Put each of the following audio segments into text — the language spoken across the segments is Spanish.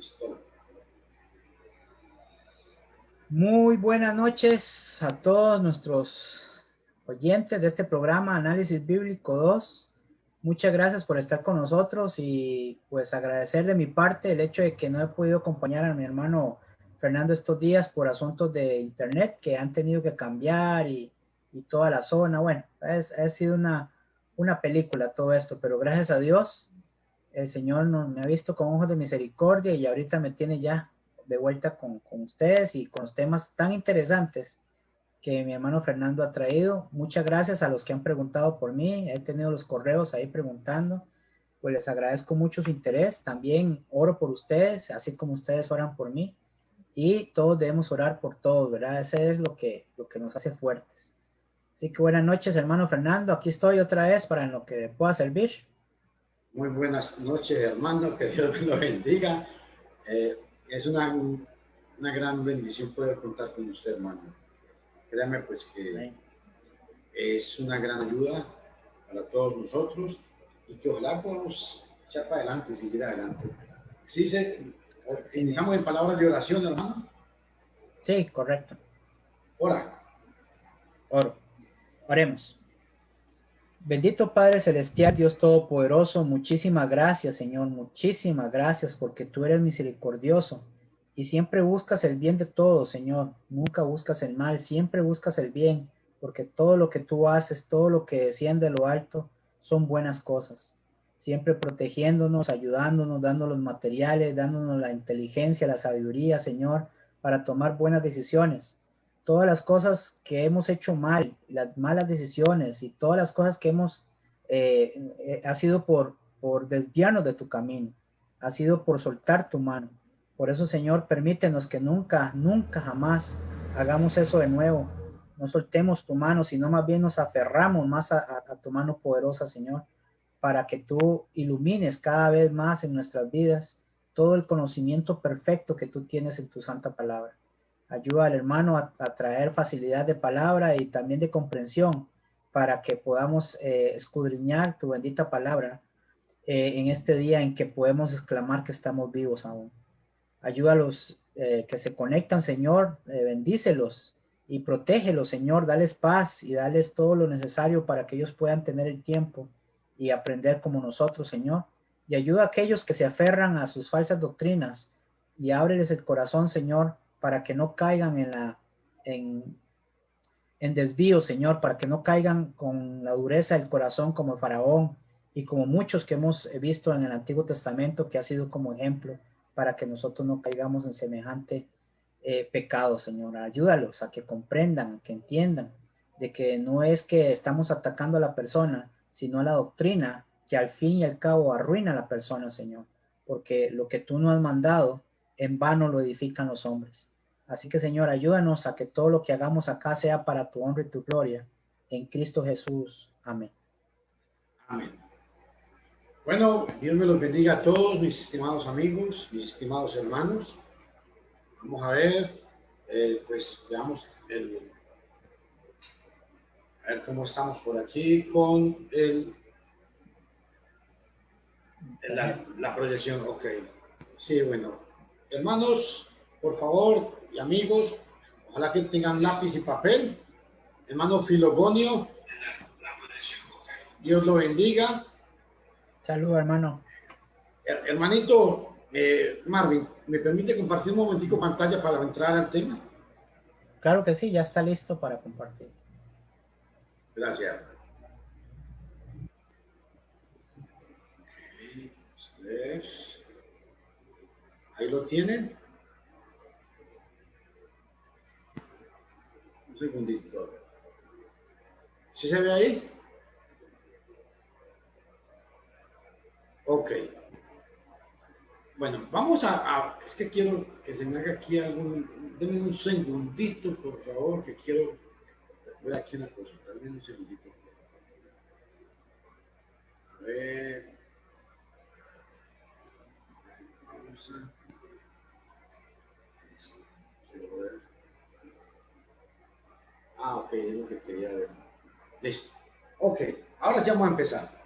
Listo. Muy buenas noches a todos nuestros oyentes de este programa Análisis Bíblico 2. Muchas gracias por estar con nosotros y pues agradecer de mi parte el hecho de que no he podido acompañar a mi hermano Fernando estos días por asuntos de internet que han tenido que cambiar y toda la zona. Bueno, ha sido una película todo esto, pero gracias a Dios el Señor me ha visto con ojos de misericordia y ahorita me tiene ya de vuelta con ustedes y con los temas tan interesantes que mi hermano Fernando ha traído. Muchas gracias a los que han preguntado por mí. He tenido los correos ahí preguntando. Pues les agradezco mucho su interés. También oro por ustedes, así como ustedes oran por mí. Y todos debemos orar por todos, ¿verdad? Ese es lo que nos hace fuertes. Así que buenas noches, hermano Fernando. Aquí estoy otra vez para en lo que pueda servir. Muy buenas noches, hermano. Que Dios me lo bendiga. Es una gran bendición poder contar con usted, hermano. Créame, pues, que es una gran ayuda para todos nosotros y que ojalá podamos echar para adelante y seguir adelante. Sí, iniciamos en palabras de oración, hermano. Sí, correcto. Ora. Oro. Oremos. Bendito Padre Celestial, Dios Todopoderoso, muchísimas gracias, Señor, muchísimas gracias porque tú eres misericordioso y siempre buscas el bien de todos, Señor, nunca buscas el mal, siempre buscas el bien, porque todo lo que tú haces, todo lo que desciende de lo alto, son buenas cosas, siempre protegiéndonos, ayudándonos, dándonos materiales, dándonos la inteligencia, la sabiduría, Señor, para tomar buenas decisiones. Todas las cosas que hemos hecho mal, las malas decisiones y todas las cosas que hemos, ha sido por desviarnos de tu camino, ha sido por soltar tu mano. Por eso, Señor, permítenos que nunca, nunca jamás hagamos eso de nuevo. No soltemos tu mano, sino más bien nos aferramos más a tu mano poderosa, Señor, para que tú ilumines cada vez más en nuestras vidas todo el conocimiento perfecto que tú tienes en tu santa palabra. Ayuda al hermano a traer facilidad de palabra y también de comprensión para que podamos escudriñar tu bendita palabra en este día en que podemos exclamar que estamos vivos aún. Ayuda a los que se conectan, Señor, bendícelos y protégelos, Señor, dales paz y dales todo lo necesario para que ellos puedan tener el tiempo y aprender como nosotros, Señor. Y ayuda a aquellos que se aferran a sus falsas doctrinas y ábreles el corazón, Señor, para que no caigan en, en desvío, Señor, para que no caigan con la dureza del corazón como el faraón y como muchos que hemos visto en el Antiguo Testamento, que ha sido como ejemplo para que nosotros no caigamos en semejante pecado, Señor. Ayúdalos a que comprendan, a que entiendan de que no es que estamos atacando a la persona, sino a la doctrina que al fin y al cabo arruina a la persona, Señor, porque lo que tú no has mandado en vano lo edifican los hombres. Así que, Señor, ayúdanos a que todo lo que hagamos acá sea para tu honra y tu gloria. En Cristo Jesús. Amén. Amén. Bueno, Dios me los bendiga a todos, mis estimados amigos, mis estimados hermanos. Vamos a ver, pues veamos a ver cómo estamos por aquí con la proyección. Ok. Sí, bueno. Hermanos, por favor, y amigos, ojalá que tengan lápiz y papel. Hermano Filogonio, Dios lo bendiga. Saludos, hermano. Hermanito Marvin, ¿me permite compartir un momentico pantalla para entrar al tema? Claro que sí, ya está listo para compartir. Gracias. Okay, ahí lo tienen. Un segundito. ¿Sí se ve ahí? Ok. Bueno, vamos es que quiero que se me haga aquí algún... Denme un segundito, por favor, que quiero... Voy aquí una cosa, denme un segundito. A ver... Vamos a... Quiero ver... Ah, ok, es lo que quería ver. Listo. Ok, ahora ya vamos a empezar.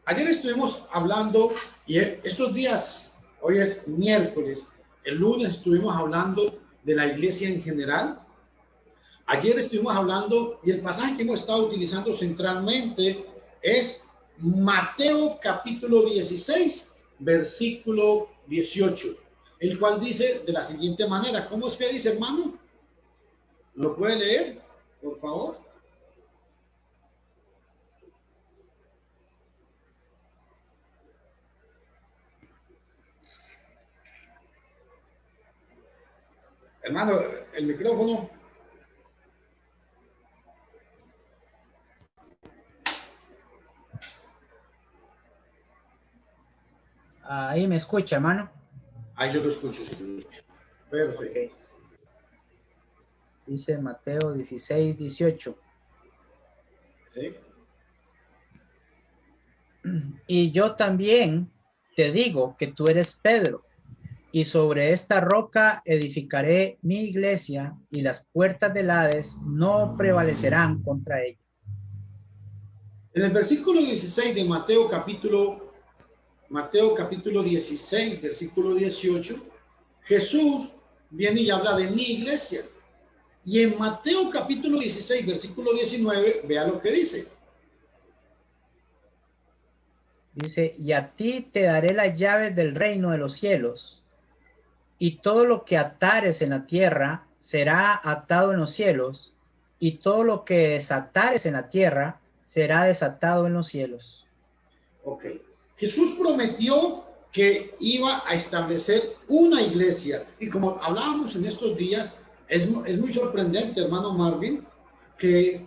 Ayer estuvimos hablando y estos días, Hoy es miércoles. El lunes estuvimos hablando de la iglesia en general. Ayer estuvimos hablando y el pasaje que hemos estado utilizando centralmente es Mateo capítulo 16, versículo 18, el cual dice de la siguiente manera. ¿Cómo es que dice, hermano? ¿Lo puede leer, por favor? Hermano, el micrófono. Ahí me escucha, hermano. Ahí yo lo escucho, sí, yo lo escucho. Perfecto. Okay. Dice Mateo 16, 18. ¿Sí? Y yo también te digo que tú eres Pedro, y sobre esta roca edificaré mi iglesia, y las puertas del Hades no prevalecerán contra ella. En el versículo 16 de Mateo capítulo 16, versículo 18, Jesús viene y habla de mi iglesia. Y en Mateo capítulo 16, versículo 19, vea lo que dice. Dice, y a ti te daré las llaves del reino de los cielos, y todo lo que atares en la tierra será atado en los cielos, y todo lo que desatares en la tierra será desatado en los cielos. Ok. Jesús prometió que iba a establecer una iglesia. Y como hablábamos en estos días, es muy sorprendente, hermano Marvin, que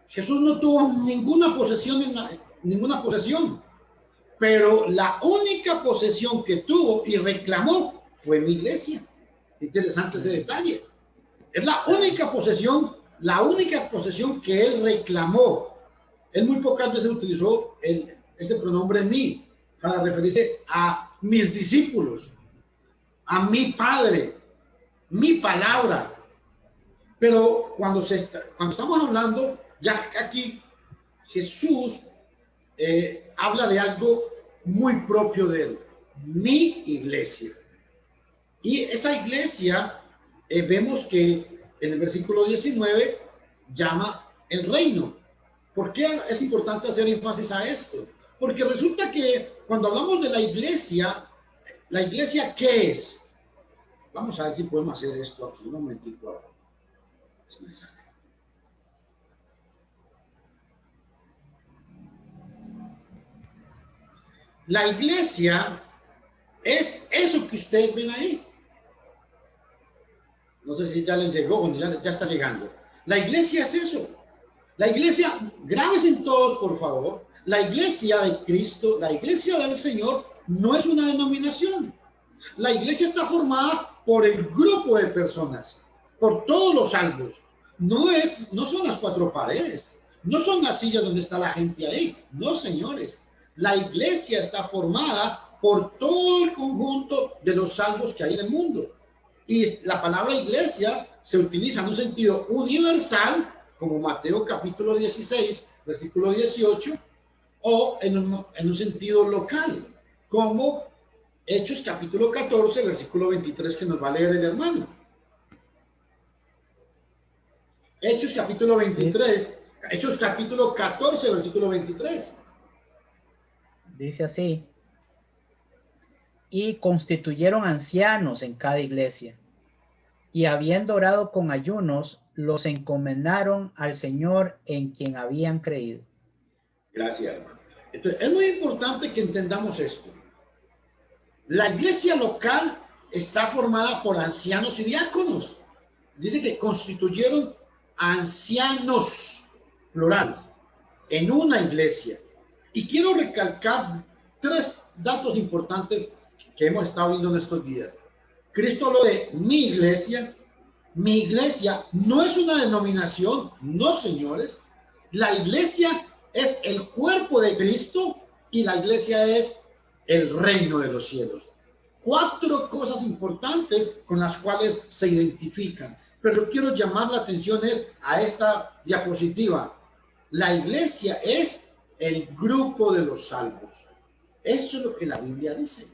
Jesús no tuvo ninguna posesión, pero la única posesión que tuvo y reclamó fue mi iglesia. Interesante ese detalle. Es la única posesión que él reclamó. Él muy pocas veces utilizó ese pronombre mí para referirse a mis discípulos, a mi Padre, mi palabra. Pero cuando estamos hablando, ya aquí Jesús habla de algo muy propio de él, mi iglesia. Y esa iglesia, vemos que en el versículo 19 llama el reino. ¿Por qué es importante hacer énfasis a esto? Porque resulta que cuando hablamos de la iglesia, ¿qué es? Vamos a ver si podemos hacer esto aquí, un momentito ahora. La iglesia es eso que ustedes ven ahí. No sé si ya les llegó o ya está llegando. La iglesia es eso. La iglesia, grábense todos, por favor. La iglesia de Cristo, la iglesia del Señor, no es una denominación. La iglesia está formada por el grupo de personas, por todos los salvos. No son las cuatro paredes, no son las sillas donde está la gente ahí. No, señores. La iglesia está formada por todo el conjunto de los salvos que hay en el mundo. Y la palabra iglesia se utiliza en un sentido universal, como Mateo capítulo 16, versículo 18, o en un sentido local, como Hechos capítulo 14, versículo 23, que nos va a leer el hermano. Hechos capítulo 23, Hechos capítulo 14, versículo 23. Dice así: y constituyeron ancianos en cada iglesia, y habiendo orado con ayunos, los encomendaron al Señor en quien habían creído. Gracias, hermano. Entonces, es muy importante que entendamos esto. La iglesia local está formada por ancianos y diáconos. Dice que constituyeron ancianos, plural, en una iglesia. Y quiero recalcar 3 datos importantes que hemos estado viendo en estos días. Cristo habló de mi iglesia. Mi iglesia no es una denominación, no, señores. La iglesia es el cuerpo de Cristo y la iglesia es el reino de los cielos. 4 cosas importantes con las cuales se identifican. Pero quiero llamar la atención a esta diapositiva. La iglesia es el grupo de los salvos. Eso es lo que la Biblia dice.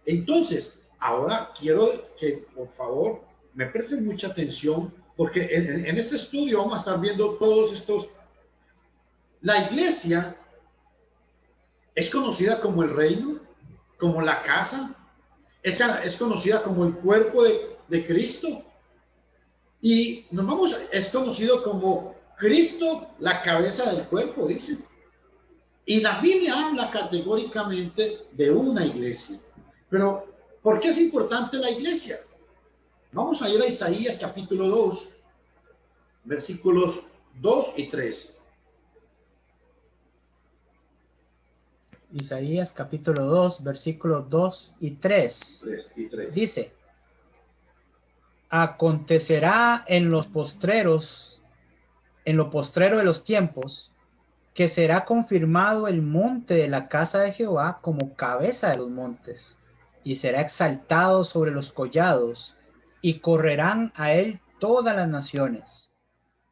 Entonces, ahora quiero que por favor me presten mucha atención, porque en este estudio vamos a estar viendo todos estos. La iglesia es conocida como el reino, como la casa, es conocida como el cuerpo de Cristo, y es conocido como Cristo, la cabeza del cuerpo, dice. Y la Biblia habla categóricamente de una iglesia. Pero, ¿por qué es importante la iglesia? Vamos a ir a Isaías capítulo 2, versículos 2 y 3. Isaías capítulo 2, versículos 2 y 3. Dice: acontecerá en lo postrero de los tiempos, que será confirmado el monte de la casa de Jehová como cabeza de los montes, y será exaltado sobre los collados, y correrán a él todas las naciones,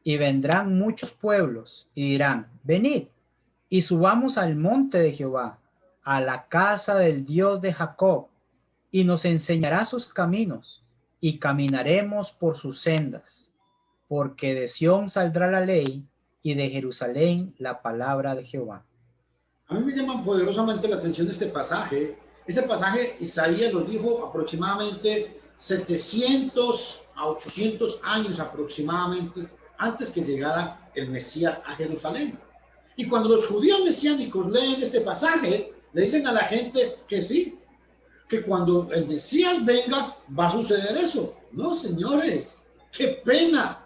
y vendrán muchos pueblos, y dirán: venid, y subamos al monte de Jehová, a la casa del Dios de Jacob, y nos enseñará sus caminos, y caminaremos por sus sendas, porque de Sión saldrá la ley, y de Jerusalén la palabra de Jehová. A mí me llama poderosamente la atención este pasaje. Este pasaje Isaías lo dijo aproximadamente 700 a 800 años aproximadamente antes que llegara el Mesías a Jerusalén. Y cuando los judíos mesiánicos leen este pasaje, le dicen a la gente que sí, que cuando el Mesías venga va a suceder eso. No, señores, qué pena.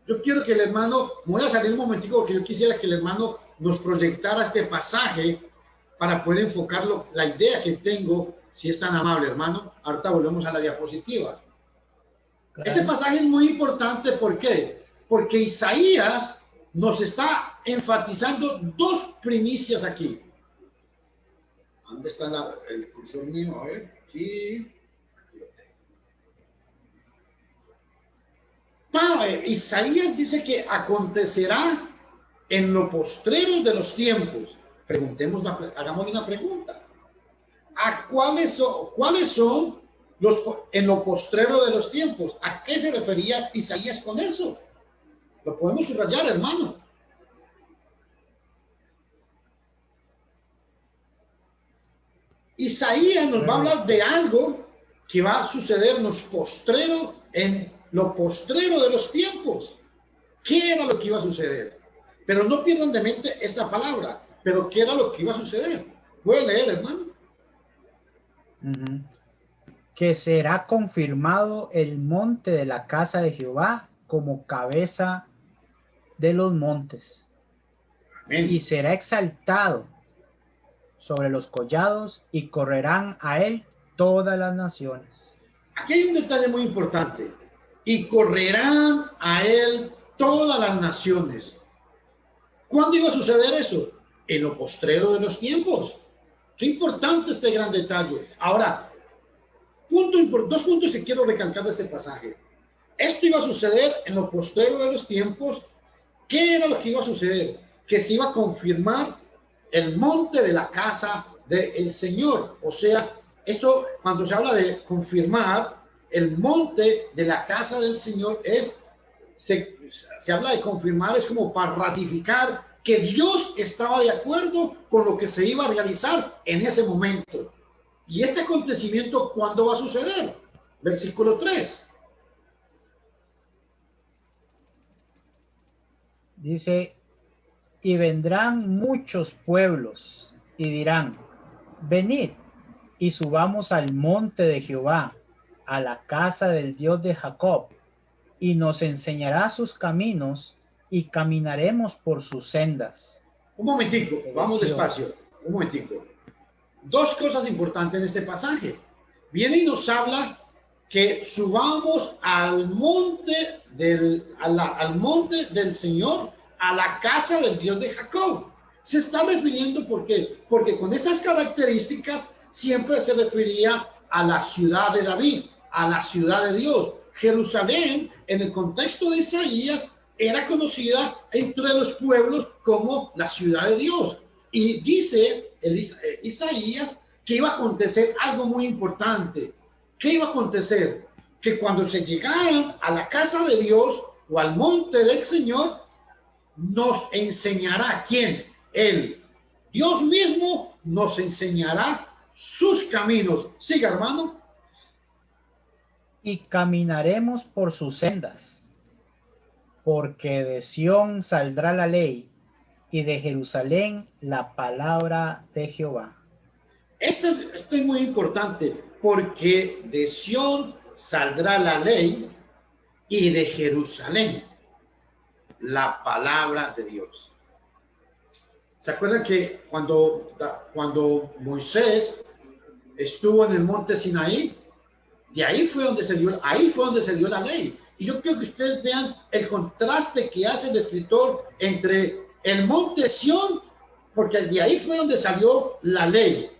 Yo quiero que el hermano, voy a salir un momentico porque yo quisiera que el hermano nos proyectara este pasaje para poder enfocarlo, la idea que tengo, si es tan amable, hermano. Ahorita volvemos a la diapositiva. Claro. Este pasaje es muy importante, ¿por qué? Porque Isaías nos está enfatizando dos primicias aquí. ¿Dónde está el cursor mío? A ver, aquí. Isaías dice que acontecerá en lo postrero de los tiempos. Hagamos una pregunta. ¿Cuáles son en lo postrero de los tiempos? ¿A qué se refería Isaías con eso? Lo podemos subrayar, hermano. Isaías nos va a hablar de algo que va a suceder en lo postrero de los tiempos. ¿Qué era lo que iba a suceder? Pero no pierdan de mente esta palabra. ¿Pero qué era lo que iba a suceder? ¿Puede leer, hermano? Que será confirmado el monte de la casa de Jehová como cabeza de los montes. Amén. Y será exaltado sobre los collados, y correrán a él todas las naciones. Aquí hay un detalle muy importante. Y correrán a él todas las naciones. ¿Cuándo iba a suceder eso? En lo postrero de los tiempos. Qué importante este gran detalle. Ahora, dos puntos que quiero recalcar de este pasaje. Esto iba a suceder en lo postrero de los tiempos. ¿Qué era lo que iba a suceder? Que se iba a confirmar el monte de la casa del Señor. O sea, esto, cuando se habla de confirmar el monte de la casa del Señor, se habla de confirmar, es como para ratificar que Dios estaba de acuerdo con lo que se iba a realizar en ese momento. ¿Y este acontecimiento cuándo va a suceder? Versículo 3. Dice: y vendrán muchos pueblos y dirán: venid y subamos al monte de Jehová, a la casa del Dios de Jacob, y nos enseñará sus caminos, y caminaremos por sus sendas. Un momentico, vamos despacio, un momentico. Dos cosas importantes en este pasaje. Viene y nos habla que subamos al monte al monte del Señor, a la casa del Dios de Jacob. Se está refiriendo, ¿por qué? Porque con estas características siempre se refería a la ciudad de David, a la ciudad de Dios. Jerusalén, en el contexto de Isaías, era conocida entre los pueblos como la ciudad de Dios. Y dice Isaías que iba a acontecer algo muy importante. ¿Qué iba a acontecer? Que cuando se llegaran a la casa de Dios o al monte del Señor, nos enseñará. ¿Quién? Él. Dios mismo nos enseñará sus caminos. Siga, hermano. Y caminaremos por sus sendas, porque de Sión saldrá la ley, y de Jerusalén la palabra de Jehová. Esto es muy importante, porque de Sión saldrá la ley, y de Jerusalén la palabra de Dios. ¿Se acuerdan que cuando Moisés estuvo en el monte Sinaí, de ahí fue donde se dio la ley? Y yo quiero que ustedes vean el contraste que hace el escritor entre el monte Sión, porque de ahí fue donde salió la ley,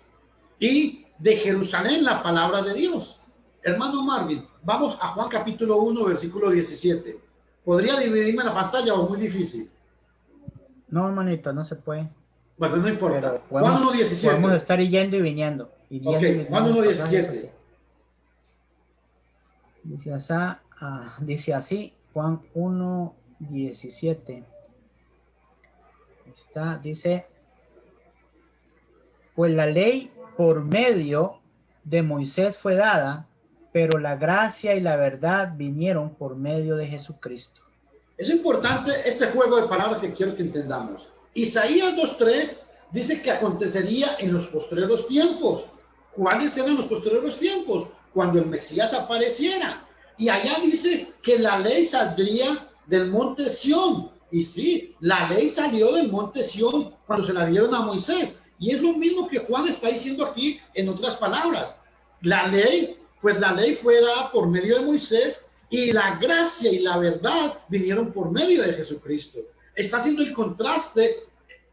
y de Jerusalén la palabra de Dios. Hermano Marvin, vamos a Juan capítulo 1, versículo 17. ¿Podría dividirme la pantalla o muy difícil? No, hermanito, no se puede. Bueno, no importa. Podemos, Juan 1:17. Podemos estar yendo y viniendo. Ok, Juan 1:17. Dice así, Juan 1:17. Dice, pues la ley por medio de Moisés fue dada, pero la gracia y la verdad vinieron por medio de Jesucristo. Es importante este juego de palabras que quiero que entendamos. Isaías 2:3 dice que acontecería en los postreros tiempos. ¿Cuáles eran los postreros tiempos? Cuando el Mesías apareciera. Y allá dice que la ley saldría del monte Sión. Y sí, la ley salió del monte Sión cuando se la dieron a Moisés. Y es lo mismo que Juan está diciendo aquí en otras palabras. La ley fue dada por medio de Moisés, y la gracia y la verdad vinieron por medio de Jesucristo. Está haciendo el contraste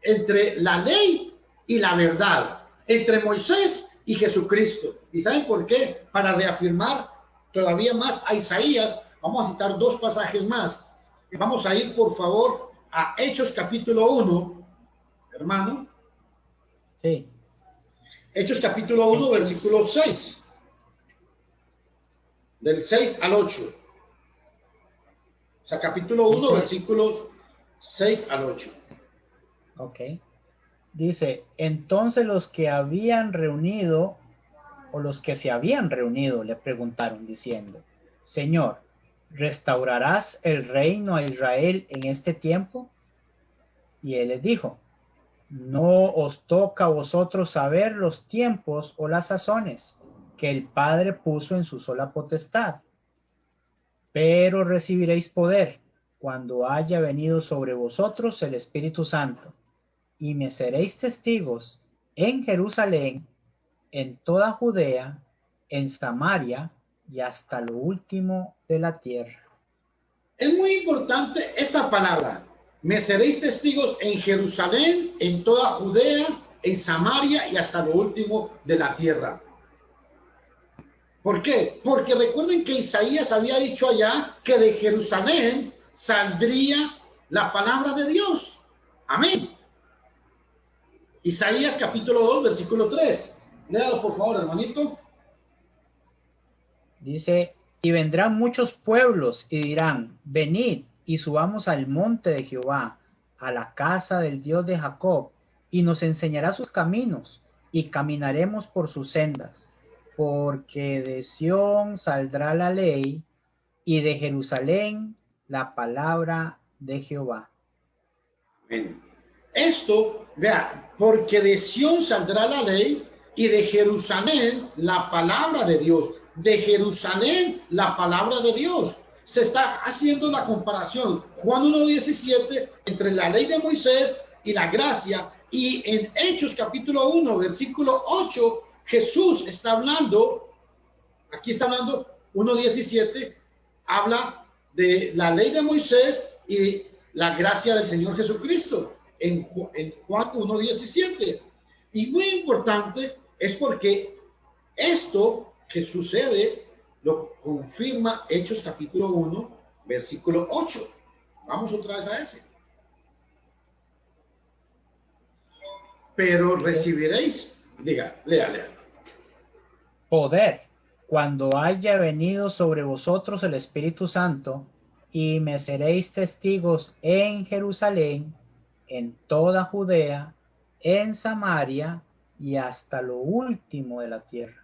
entre la ley y la verdad, entre Moisés y Jesucristo. ¿Y saben por qué? Para reafirmar todavía más a Isaías, vamos a citar dos pasajes más. Vamos a ir, por favor, a Hechos capítulo 1, hermano. Sí. Hechos capítulo 1, versículo 6. Del 6 al 8. O sea, capítulo 1, dice, versículos 6 al 8. Ok. Dice, entonces los que se habían reunido, le preguntaron diciendo, Señor, ¿restaurarás el reino a Israel en este tiempo? Y él les dijo, no os toca a vosotros saber los tiempos o las sazones que el Padre puso en su sola potestad, pero recibiréis poder cuando haya venido sobre vosotros el Espíritu Santo, y me seréis testigos en Jerusalén, en toda Judea, en Samaria y hasta lo último de la tierra. Es muy importante esta palabra. Me seréis testigos en Jerusalén, en toda Judea, en Samaria y hasta lo último de la tierra. ¿Por qué? Porque recuerden que Isaías había dicho allá que de Jerusalén saldría la palabra de Dios. Amén. Isaías capítulo 2, versículo 3. Léalo por favor, hermanito. Dice, y vendrán muchos pueblos y dirán, venid y subamos al monte de Jehová, a la casa del Dios de Jacob, y nos enseñará sus caminos, y caminaremos por sus sendas, porque de Sión saldrá la ley, y de Jerusalén la palabra de Jehová. Amén. Esto, vea, porque de Sión saldrá la ley, y de Jerusalén la palabra de Dios. De Jerusalén la palabra de Dios. Se está haciendo la comparación, Juan 1:17, entre la ley de Moisés y la gracia. Y en Hechos capítulo 1, versículo 8, Jesús está hablando, aquí está hablando, 1:17, habla de la ley de Moisés y la gracia del Señor Jesucristo, en Juan 1:17. Y muy importante es porque esto que sucede lo confirma Hechos capítulo 1, versículo 8. Vamos otra vez a ese. Pero recibiréis, diga, lea. poder cuando haya venido sobre vosotros el Espíritu Santo, y me seréis testigos en Jerusalén, en toda Judea, en Samaria y hasta lo último de la tierra.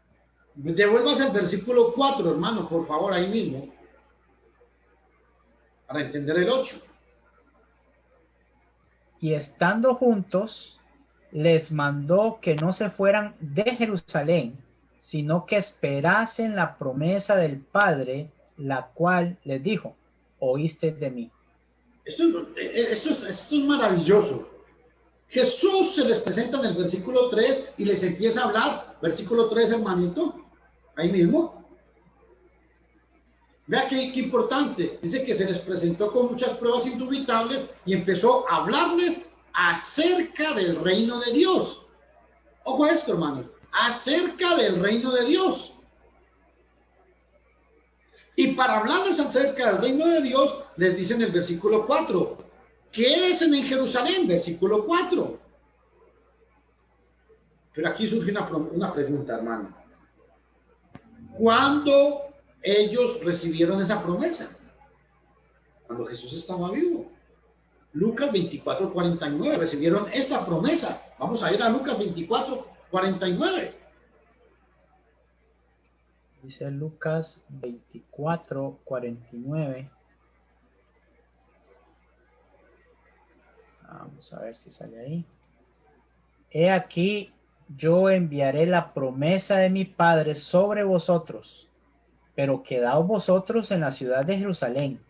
Devuelvas el versículo 4, hermano, por favor, ahí mismo, para entender el 8. Y estando juntos, les mandó que no se fueran de Jerusalén, sino que esperasen la promesa del Padre, la cual les dijo: oíste de mí. Esto es maravilloso. Jesús se les presenta en el versículo 3 y les empieza a hablar. Versículo 3, hermanito, ahí mismo. Vea qué importante. Dice que se les presentó con muchas pruebas indubitables y empezó a hablarles acerca del reino de Dios. Ojo a esto, hermano. Acerca del reino de Dios. Y para hablarles acerca del reino de Dios, les dice en el versículo 4, quédense en Jerusalén, versículo 4. Pero aquí surge una pregunta, hermano. ¿Cuándo ellos recibieron esa promesa? Cuando Jesús estaba vivo. Lucas 24:49, recibieron esta promesa. Vamos a ir a Lucas 24:49. Dice Lucas 24:49. Vamos a ver si sale ahí. He aquí, yo enviaré la promesa de mi Padre sobre vosotros, pero quedaos vosotros en la ciudad de Jerusalén,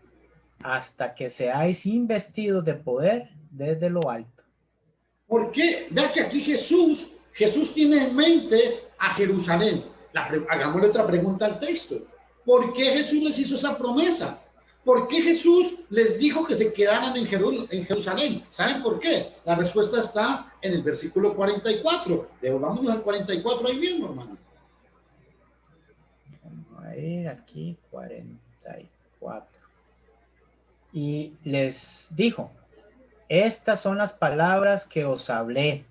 hasta que seáis investidos de poder desde lo alto. ¿Por qué? Vea que aquí Jesús tiene en mente a Jerusalén. Hagámosle otra pregunta al texto. ¿Por qué Jesús les hizo esa promesa? ¿Por qué Jesús les dijo que se quedaran en Jerusalén? ¿Saben por qué? La respuesta está en el versículo 44. Devolvámonos al 44 ahí mismo, hermano. Vamos a ir aquí, 44. Y les dijo: estas son las palabras que os hablé,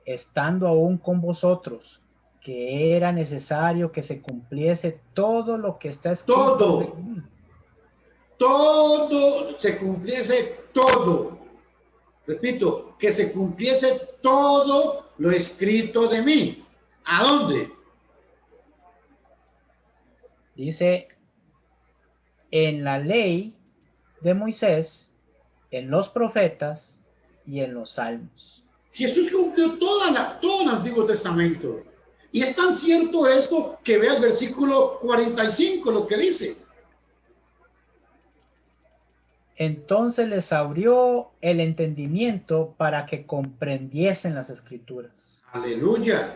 estando aún con vosotros, que era necesario que se cumpliese todo lo que está escrito. Todo se cumpliese todo. Repito, que se cumpliese todo lo escrito de mí. ¿A dónde? Dice, en la ley de Moisés, en los profetas y en los salmos. Jesús cumplió todo el Antiguo Testamento. Y es tan cierto esto que vea el versículo 45, lo que dice. Entonces les abrió el entendimiento para que comprendiesen las escrituras. Aleluya.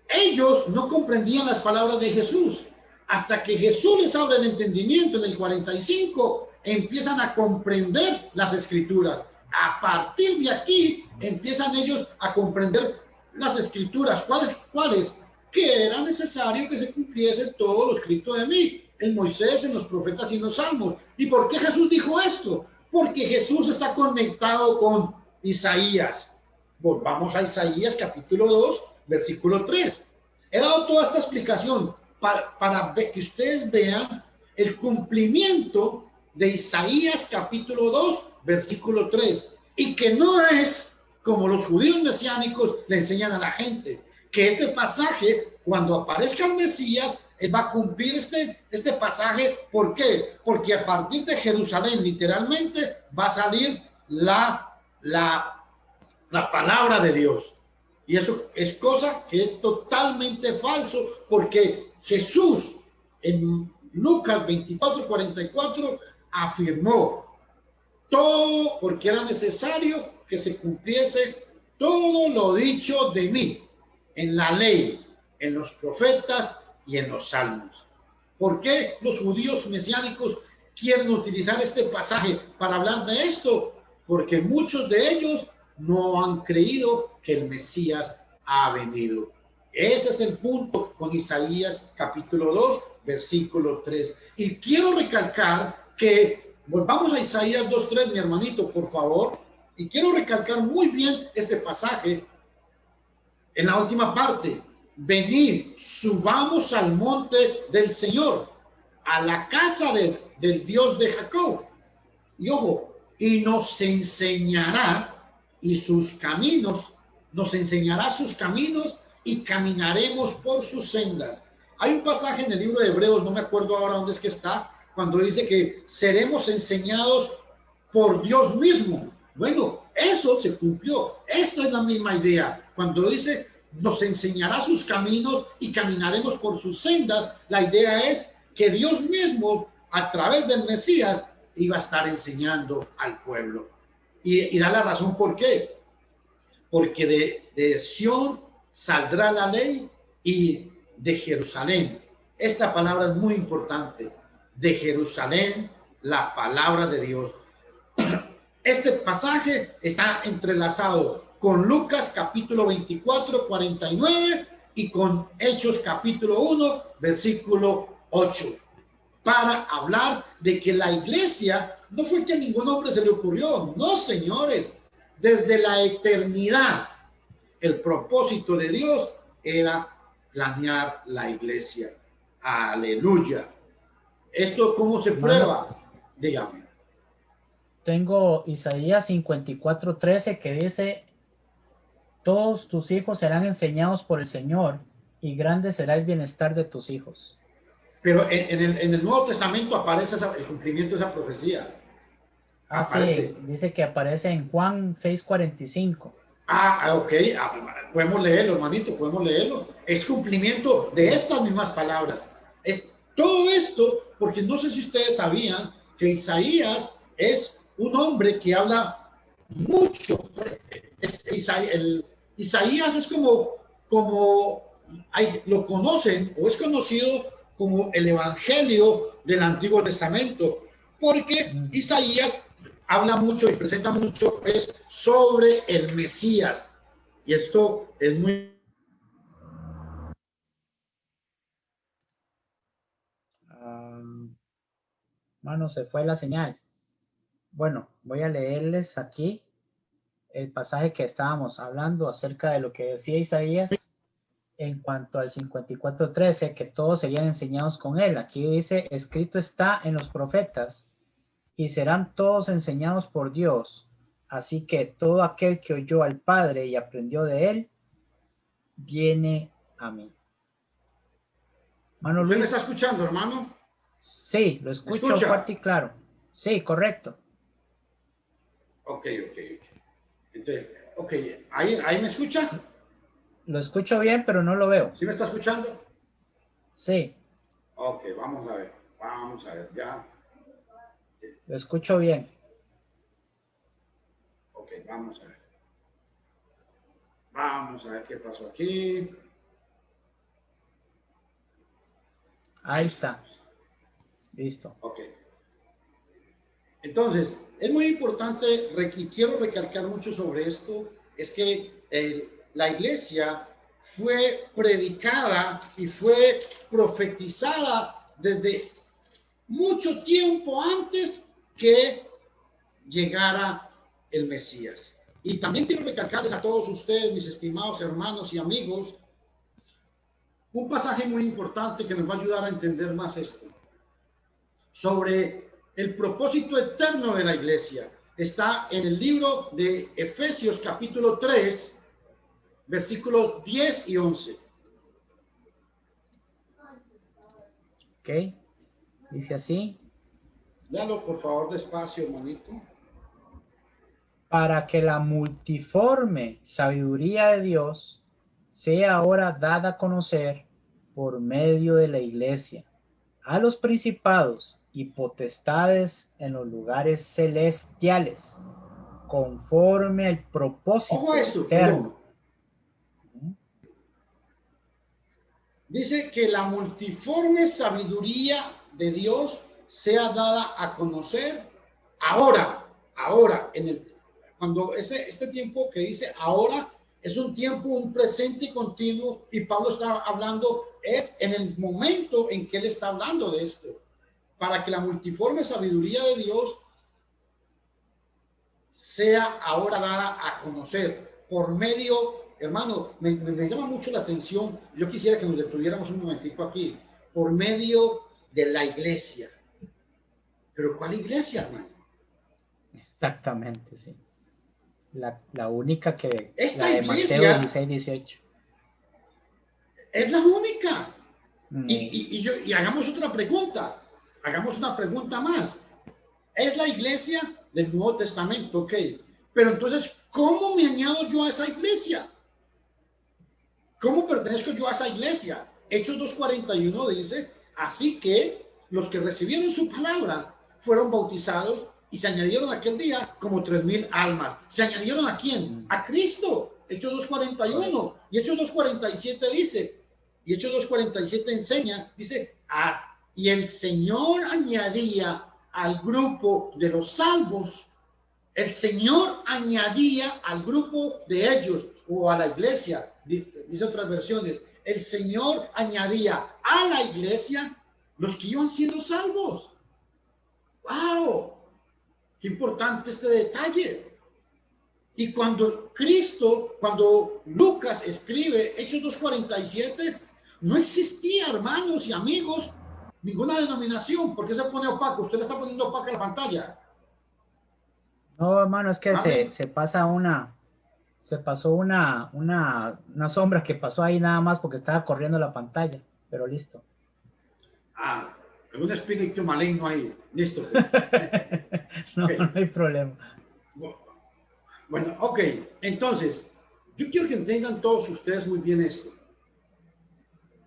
Ellos no comprendían las palabras de Jesús. Hasta que Jesús les abre el entendimiento en el 45, empiezan a comprender las escrituras. A partir de aquí, empiezan ellos a comprender las escrituras. ¿Cuáles? Que era necesario que se cumpliese todo lo escrito de mí, en Moisés, en los profetas y en los salmos. ¿Y por qué Jesús dijo esto? Porque Jesús está conectado con Isaías. Volvamos a Isaías capítulo 2, versículo 3. He dado toda esta explicación para que ustedes vean el cumplimiento de Isaías capítulo 2, versículo 3. Y que no es como los judíos mesiánicos le enseñan a la gente, que este pasaje, cuando aparezca el Mesías, él va a cumplir este pasaje. ¿Por qué? Porque a partir de Jerusalén, literalmente, va a salir la palabra de Dios. Y eso es cosa que es totalmente falso, porque Jesús en Lucas 24:44 afirmó todo, porque era necesario que se cumpliese todo lo dicho de mí en la ley, en los profetas y en los salmos. ¿Por qué los judíos mesiánicos quieren utilizar este pasaje para hablar de esto? Porque muchos de ellos no han creído que el Mesías ha venido. Ese es el punto con Isaías capítulo 2, versículo 3. Y quiero recalcar que, volvamos a Isaías 2:3, mi hermanito, por favor. Y quiero recalcar muy bien este pasaje en la última parte. venid, subamos al monte del Señor, a la casa del Dios de Jacob. Y ojo, y nos enseñará nos enseñará sus caminos y caminaremos por sus sendas. Hay un pasaje en el libro de Hebreos, no me acuerdo ahora dónde es que está, cuando dice que seremos enseñados por Dios mismo. Bueno, eso se cumplió. Esta es la misma idea. Cuando dice, nos enseñará sus caminos y caminaremos por sus sendas, la idea es que Dios mismo, a través del Mesías, iba a estar enseñando al pueblo. Y da la razón por qué. Porque de Sión saldrá la ley y de Jerusalén. Esta palabra es muy importante. De Jerusalén, la palabra de Dios. Este pasaje está entrelazado con Lucas capítulo 24, 49 y con Hechos capítulo 1, versículo 8. Para hablar de que la iglesia no fue que a ningún hombre se le ocurrió. No, señores. Desde la eternidad, el propósito de Dios era planear la iglesia. Aleluya. ¿Esto cómo se prueba? Dígame. Tengo Isaías 54:13 que dice: todos tus hijos serán enseñados por el Señor, y grande será el bienestar de tus hijos. Pero en el Nuevo Testamento aparece el cumplimiento de esa profecía. Sí, dice que aparece en Juan 6:45. Ok. Podemos leerlo, hermanito, podemos leerlo. Es cumplimiento de estas mismas palabras. Es todo esto porque no sé si ustedes sabían que Isaías es un hombre que habla mucho. Isaías es como lo conocen o es conocido como el Evangelio del Antiguo Testamento, porque Isaías habla mucho y presenta mucho sobre el Mesías. Y esto es muy... Mano, se fue la señal. Bueno, voy a leerles aquí el pasaje que estábamos hablando acerca de lo que decía Isaías en cuanto al 54:13, que todos serían enseñados con él. Aquí dice: escrito está en los profetas, y serán todos enseñados por Dios. Así que todo aquel que oyó al Padre y aprendió de él, viene a mí. Mano, ¿usted Luis, me está escuchando, hermano? Sí, lo escucho fuerte y claro. Sí, correcto. Ok. Entonces, ¿ahí me escucha? Lo escucho bien, pero no lo veo. ¿Sí me está escuchando? Sí. Ok, vamos a ver, ya. Lo escucho bien. Ok, vamos a ver. Vamos a ver qué pasó aquí. Ahí está. Listo. Ok. Entonces, es muy importante, y quiero recalcar mucho sobre esto, es que la iglesia fue predicada y fue profetizada desde mucho tiempo antes que llegara el Mesías. Y también quiero recalcarles a todos ustedes, mis estimados hermanos y amigos, un pasaje muy importante que nos va a ayudar a entender más esto. Sobre el propósito eterno de la iglesia. Está en el libro de Efesios capítulo 3, versículos 10 y 11. Ok. Dice así. Léalo por favor despacio, hermanito. Para que la multiforme sabiduría de Dios sea ahora dada a conocer por medio de la iglesia a los principados y potestades en los lugares celestiales, conforme al propósito eterno. Dice que la multiforme sabiduría de Dios sea dada a conocer ahora, cuando este tiempo que dice ahora es un tiempo, un presente continuo, y Pablo está hablando, es en el momento en que él está hablando de esto, para que la multiforme sabiduría de Dios sea ahora dada a conocer por medio hermano, me llama mucho la atención. Yo quisiera que nos detuviéramos un momentico aquí, por medio de la iglesia. ¿Pero cuál iglesia, hermano? Exactamente, sí. La única que, Esta la de iglesia Mateo 16, 18. es la única. Y hagamos otra pregunta. Hagamos una pregunta más. Es la iglesia del Nuevo Testamento, ok. Pero entonces, ¿cómo me añado yo a esa iglesia? ¿Cómo pertenezco yo a esa iglesia? Hechos 2:41 dice, así que los que recibieron su palabra fueron bautizados y se añadieron aquel día como 3,000 almas. ¿Se añadieron a quién? A Cristo. Hechos 2:41. Y Hechos 2:47 dice, y Hechos 2:47 enseña, dice, y el Señor añadía al grupo de los salvos, el Señor añadía al grupo de ellos o a la iglesia, dice otras versiones, el Señor añadía a la iglesia los que iban siendo salvos. ¡Wow! Qué importante este detalle. Y cuando Lucas escribe Hechos 2:47, no existía, hermanos y amigos, ninguna denominación. ¿Por qué se pone opaco? Usted le está poniendo opaca a la pantalla. No, hermano, es que se pasó una sombra que pasó ahí nada más porque estaba corriendo la pantalla, pero listo. Un espíritu maligno ahí, listo. No, okay. No hay problema. Bueno, ok, entonces, yo quiero que entiendan todos ustedes muy bien esto.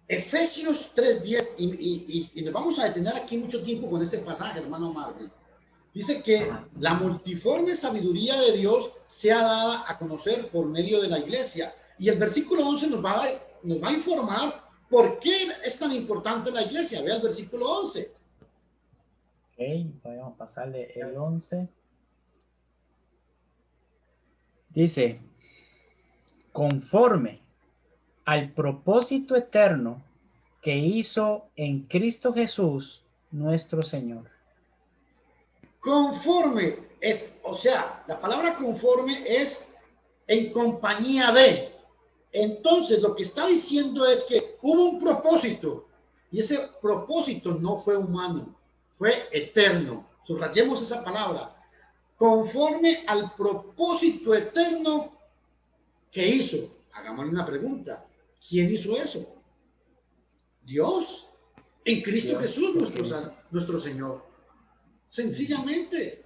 Efesios 3:10, y nos vamos a detener aquí mucho tiempo con este pasaje, hermano Marvin. Dice que la multiforme sabiduría de Dios sea dada a conocer por medio de la iglesia. Y el versículo 11 nos va a informar por qué es tan importante la iglesia. Vea el versículo 11. Ok, vamos a pasarle el 11. Dice, conforme al propósito eterno que hizo en Cristo Jesús, nuestro Señor. Conforme es, o sea, la palabra conforme es en compañía de. Entonces, lo que está diciendo es que hubo un propósito y ese propósito no fue humano, fue eterno. Subrayemos esa palabra. Conforme al propósito eterno que hizo. Hagámosle una pregunta. ¿Quién hizo eso? Dios. En Cristo Dios, Jesús, nuestro Señor. Sencillamente.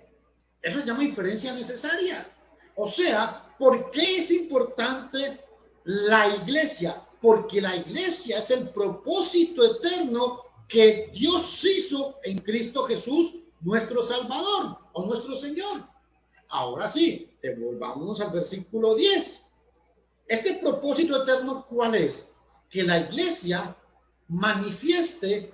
Eso se llama inferencia necesaria. O sea, ¿por qué es importante la iglesia? Porque la iglesia es el propósito eterno que Dios hizo en Cristo Jesús, nuestro Salvador o nuestro Señor. Ahora sí, devolvámonos al versículo 10. Este propósito eterno, ¿cuál es? Que la iglesia manifieste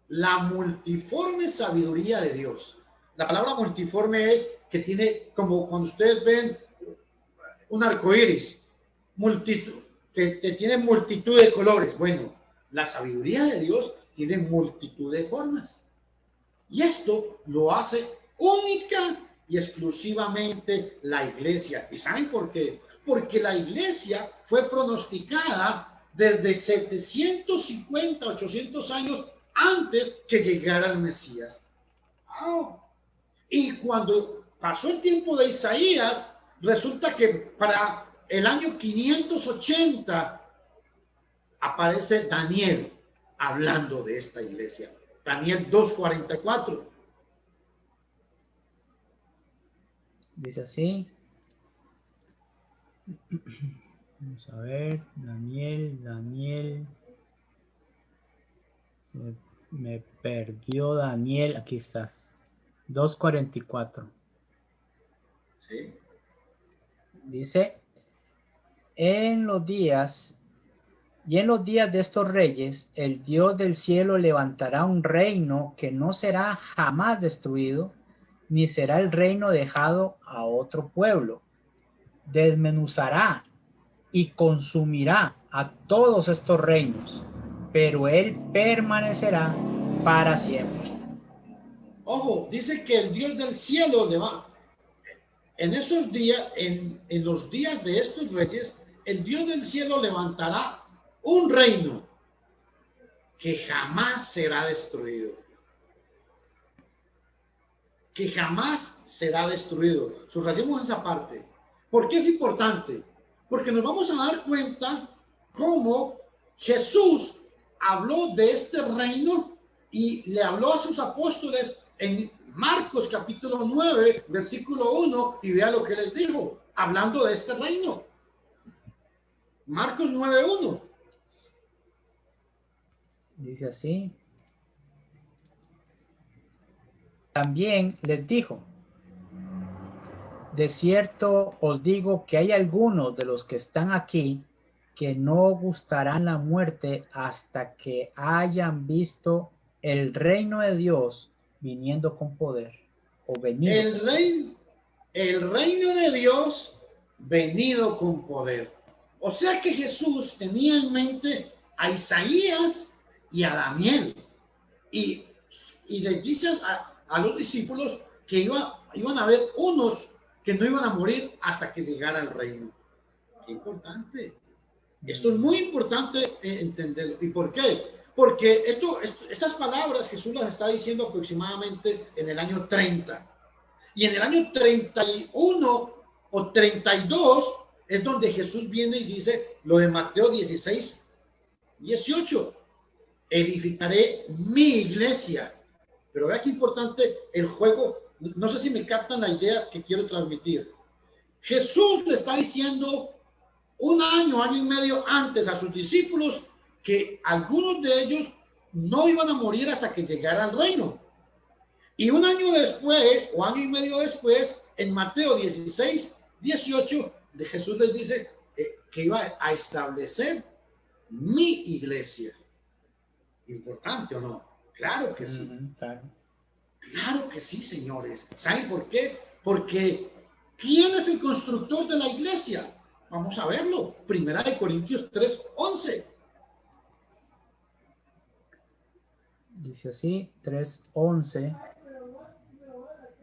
la multiforme sabiduría de Dios. La palabra multiforme es que tiene, como cuando ustedes ven un arco iris, que tiene multitud de colores. Bueno, la sabiduría de Dios tiene multitud de formas. Y esto lo hace única y exclusivamente la iglesia. ¿Y saben por qué? Porque la iglesia fue pronosticada desde 750, 800 años antes que llegara el Mesías. Oh. Y cuando pasó el tiempo de Isaías, resulta que para el año 580 aparece Daniel hablando de esta iglesia. Daniel 2:44. Dice así. Vamos a ver. Daniel. Se me perdió Daniel. Aquí estás. 2:44. Sí. Dice, en los días de estos reyes, el Dios del cielo levantará un reino que no será jamás destruido, ni será el reino dejado a otro pueblo. Desmenuzará y consumirá a todos estos reinos, pero él permanecerá para siempre. Ojo, dice que el Dios del cielo le va. En esos días, en los días de estos reyes, el Dios del cielo levantará un reino que jamás será destruido. Que jamás será destruido. Subrayemos esa parte. ¿Por qué es importante? Porque nos vamos a dar cuenta cómo Jesús habló de este reino y le habló a sus apóstoles en Marcos capítulo 9, versículo 1, y vea lo que les dijo, hablando de este reino. Marcos 9, 1. Dice así. También les dijo: de cierto os digo que hay algunos de los que están aquí que no gustarán la muerte hasta que hayan visto el reino de Dios viniendo con poder. O venido. El reino de Dios venido con poder. O sea que Jesús tenía en mente a Isaías y a Daniel. Y les dice a los discípulos que iban a haber unos que no iban a morir hasta que llegara el reino. Qué importante. Esto es muy importante entenderlo. ¿Y por qué? Porque estas palabras Jesús las está diciendo aproximadamente en el año 30. Y en el año 31 o 32 es donde Jesús viene y dice lo de Mateo 16, 18. Edificaré mi iglesia. Pero vea qué importante el juego. No sé si me captan la idea que quiero transmitir. Jesús le está diciendo un año y medio antes a sus discípulos que algunos de ellos no iban a morir hasta que llegara al reino. Y un año después, o año y medio después, en Mateo 16, 18, de Jesús les dice que iba a establecer mi iglesia. ¿Importante o no? Claro que sí. Claro que sí, señores. ¿Saben por qué? Porque ¿quién es el constructor de la iglesia? Vamos a verlo. Primera de Corintios 3, 11. Dice así, 3:11.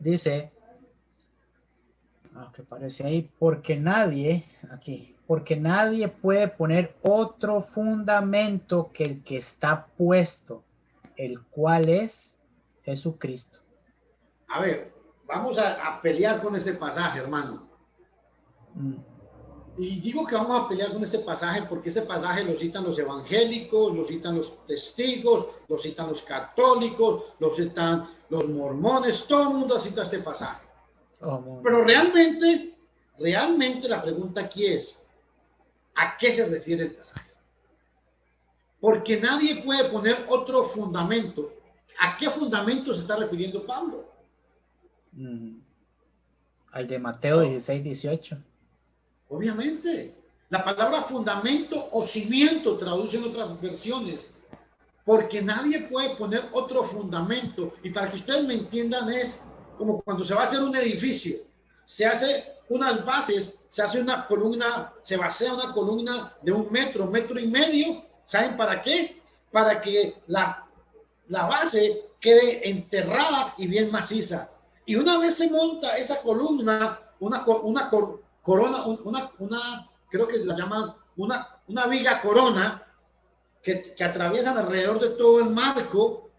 Dice, que parece ahí, porque nadie puede poner otro fundamento que el que está puesto, el cual es Jesucristo. A ver, vamos a pelear con este pasaje, hermano. Y digo que vamos a pelear con este pasaje porque este pasaje lo citan los evangélicos, lo citan los testigos, lo citan los católicos, lo citan los mormones, todo el mundo cita este pasaje. Pero realmente la pregunta aquí es, ¿a qué se refiere el pasaje? Porque nadie puede poner otro fundamento. ¿A qué fundamento se está refiriendo Pablo? Al de Mateo 16, 18. Obviamente, la palabra fundamento o cimiento traduce en otras versiones, porque nadie puede poner otro fundamento. Y para que ustedes me entiendan, es como cuando se va a hacer un edificio, se hace unas bases, se hace una columna, se basea una columna de 1 metro, 1,5 metros. ¿Saben para qué? Para que la base quede enterrada y bien maciza. Y una vez se monta esa columna, una corona, creo que la llaman una viga corona que atraviesan alrededor de todo el marco.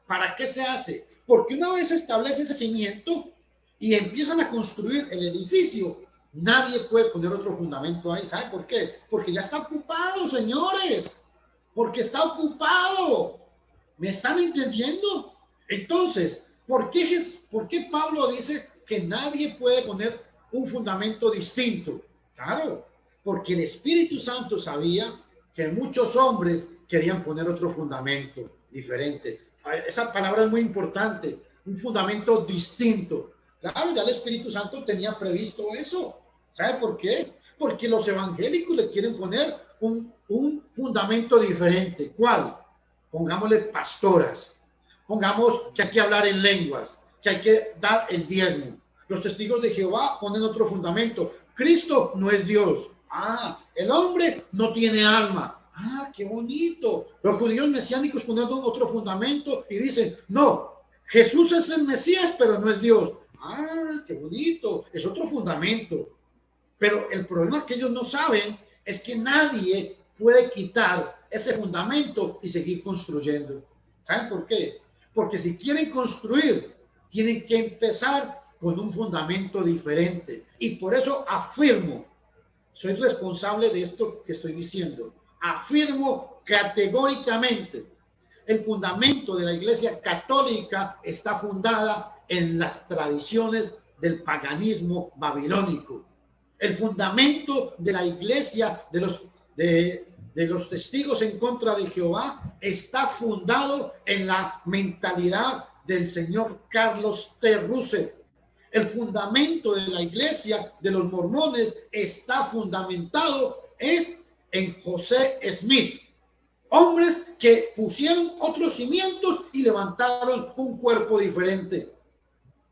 ¿Para qué se hace? Porque una vez se establece ese cimiento y empiezan a construir el edificio, nadie puede poner otro fundamento ahí. ¿Sabe por qué? Porque ya está ocupado, señores. Porque está ocupado. ¿Me están entendiendo? Entonces, ¿por qué Pablo dice que nadie puede poner un fundamento distinto? Claro, porque el Espíritu Santo sabía que muchos hombres querían poner otro fundamento diferente. Esa palabra es muy importante, un fundamento distinto. Claro, ya el Espíritu Santo tenía previsto eso. ¿Sabe por qué? Porque los evangélicos le quieren poner un fundamento diferente. ¿Cuál? Pongámosle pastoras. Pongamos que hay que hablar en lenguas, que hay que dar el diezmo. Los testigos de Jehová ponen otro fundamento. Cristo no es Dios. El hombre no tiene alma. Qué bonito. Los judíos mesiánicos ponen otro fundamento y dicen, no, Jesús es el Mesías, pero no es Dios. Qué bonito. Es otro fundamento. Pero el problema es que ellos no saben es que nadie puede quitar ese fundamento y seguir construyendo. ¿Saben por qué? Porque si quieren construir, tienen que empezar con un fundamento diferente. Y por eso afirmo, soy responsable de esto que estoy diciendo. Afirmo categóricamente, el fundamento de la Iglesia Católica está fundada en las tradiciones del paganismo babilónico. El fundamento de la Iglesia de los testigos en contra de Jehová está fundado en la mentalidad del señor Carlos T. Russell. El fundamento de la Iglesia de los mormones está fundamentado en José Smith. Hombres que pusieron otros cimientos y levantaron un cuerpo diferente.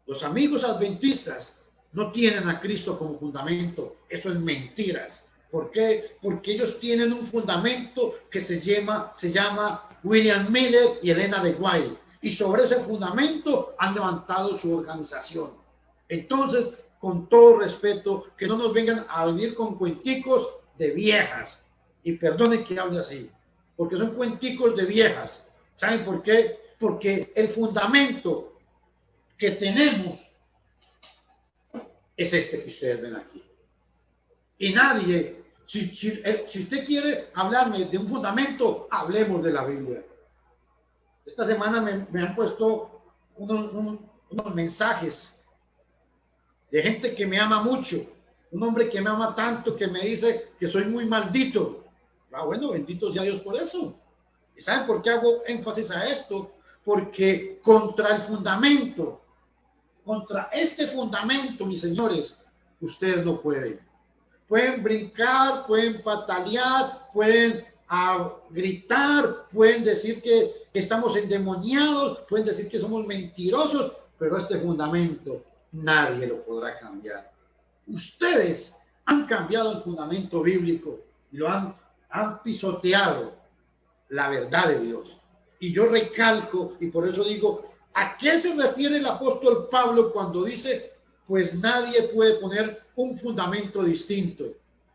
Los amigos adventistas no tienen a Cristo como fundamento. Eso es mentiras. ¿Por qué? Porque ellos tienen un fundamento que se llama William Miller y Elena de White. Y sobre ese fundamento han levantado su organización. Entonces, con todo respeto, que no nos vengan a venir con cuenticos de viejas. Y perdonen que hable así, porque son cuenticos de viejas. ¿Saben por qué? Porque el fundamento que tenemos es este que ustedes ven aquí. Y nadie, si usted quiere hablarme de un fundamento, hablemos de la Biblia. Esta semana me han puesto unos mensajes de gente que me ama mucho, un hombre que me ama tanto que me dice que soy muy maldito. Bueno, bendito sea Dios por eso. ¿Y saben por qué hago énfasis a esto? Porque contra el fundamento, contra este fundamento, mis señores, ustedes no pueden. Pueden brincar, pueden patalear, pueden gritar, pueden decir que estamos endemoniados, pueden decir que somos mentirosos, pero este fundamento nadie lo podrá cambiar. Ustedes han cambiado el fundamento bíblico y lo han pisoteado la verdad de Dios. Y yo recalco, y por eso digo, ¿a qué se refiere el apóstol Pablo cuando dice, pues nadie puede poner un fundamento distinto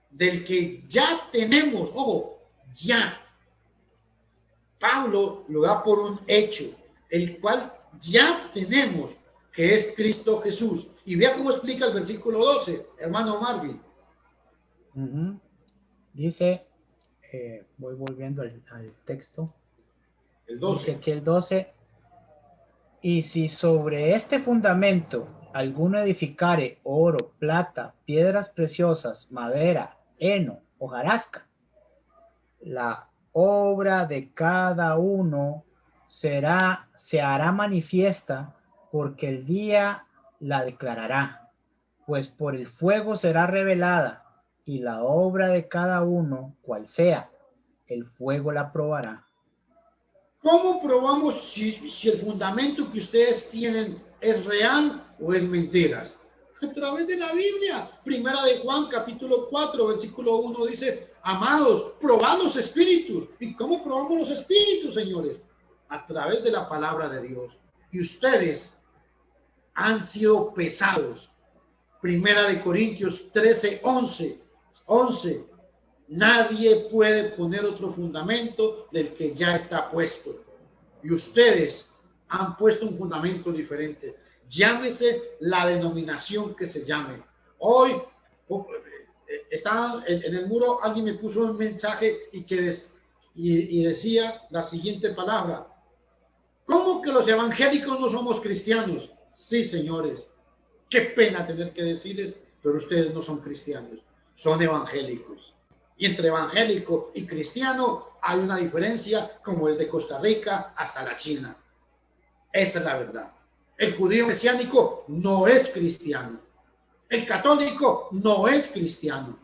del que ya tenemos? Ojo, ya. Pablo lo da por un hecho, el cual ya tenemos, que es Cristo Jesús. Y vea cómo explica el versículo 12, hermano Marvin. Dice, voy volviendo al texto. El 12. Dice que el 12, y si sobre este fundamento alguno edificare oro, plata, piedras preciosas, madera, heno, hojarasca, la obra de cada uno se hará manifiesta, porque el día la declarará, pues por el fuego será revelada, y la obra de cada uno, cual sea, el fuego la probará. ¿Cómo probamos si el fundamento que ustedes tienen es real o es mentiras? A través de la Biblia. Primera de Juan, capítulo 4, versículo 1 dice, amados, probad los espíritus. ¿Y cómo probamos los espíritus, señores? A través de la palabra de Dios. Y ustedes han sido pesados. Primera de Corintios 13, 11. Nadie puede poner otro fundamento del que ya está puesto. Y ustedes han puesto un fundamento diferente. Llámese la denominación que se llame. Hoy estaba en el muro, alguien me puso un mensaje y decía la siguiente palabra. ¿Cómo que los evangélicos no somos cristianos? Sí, señores. Qué pena tener que decirles, pero ustedes no son cristianos, son evangélicos. Y entre evangélico y cristiano hay una diferencia, como es de Costa Rica hasta la China. Esa es la verdad. El judío mesiánico no es cristiano. El católico no es cristiano.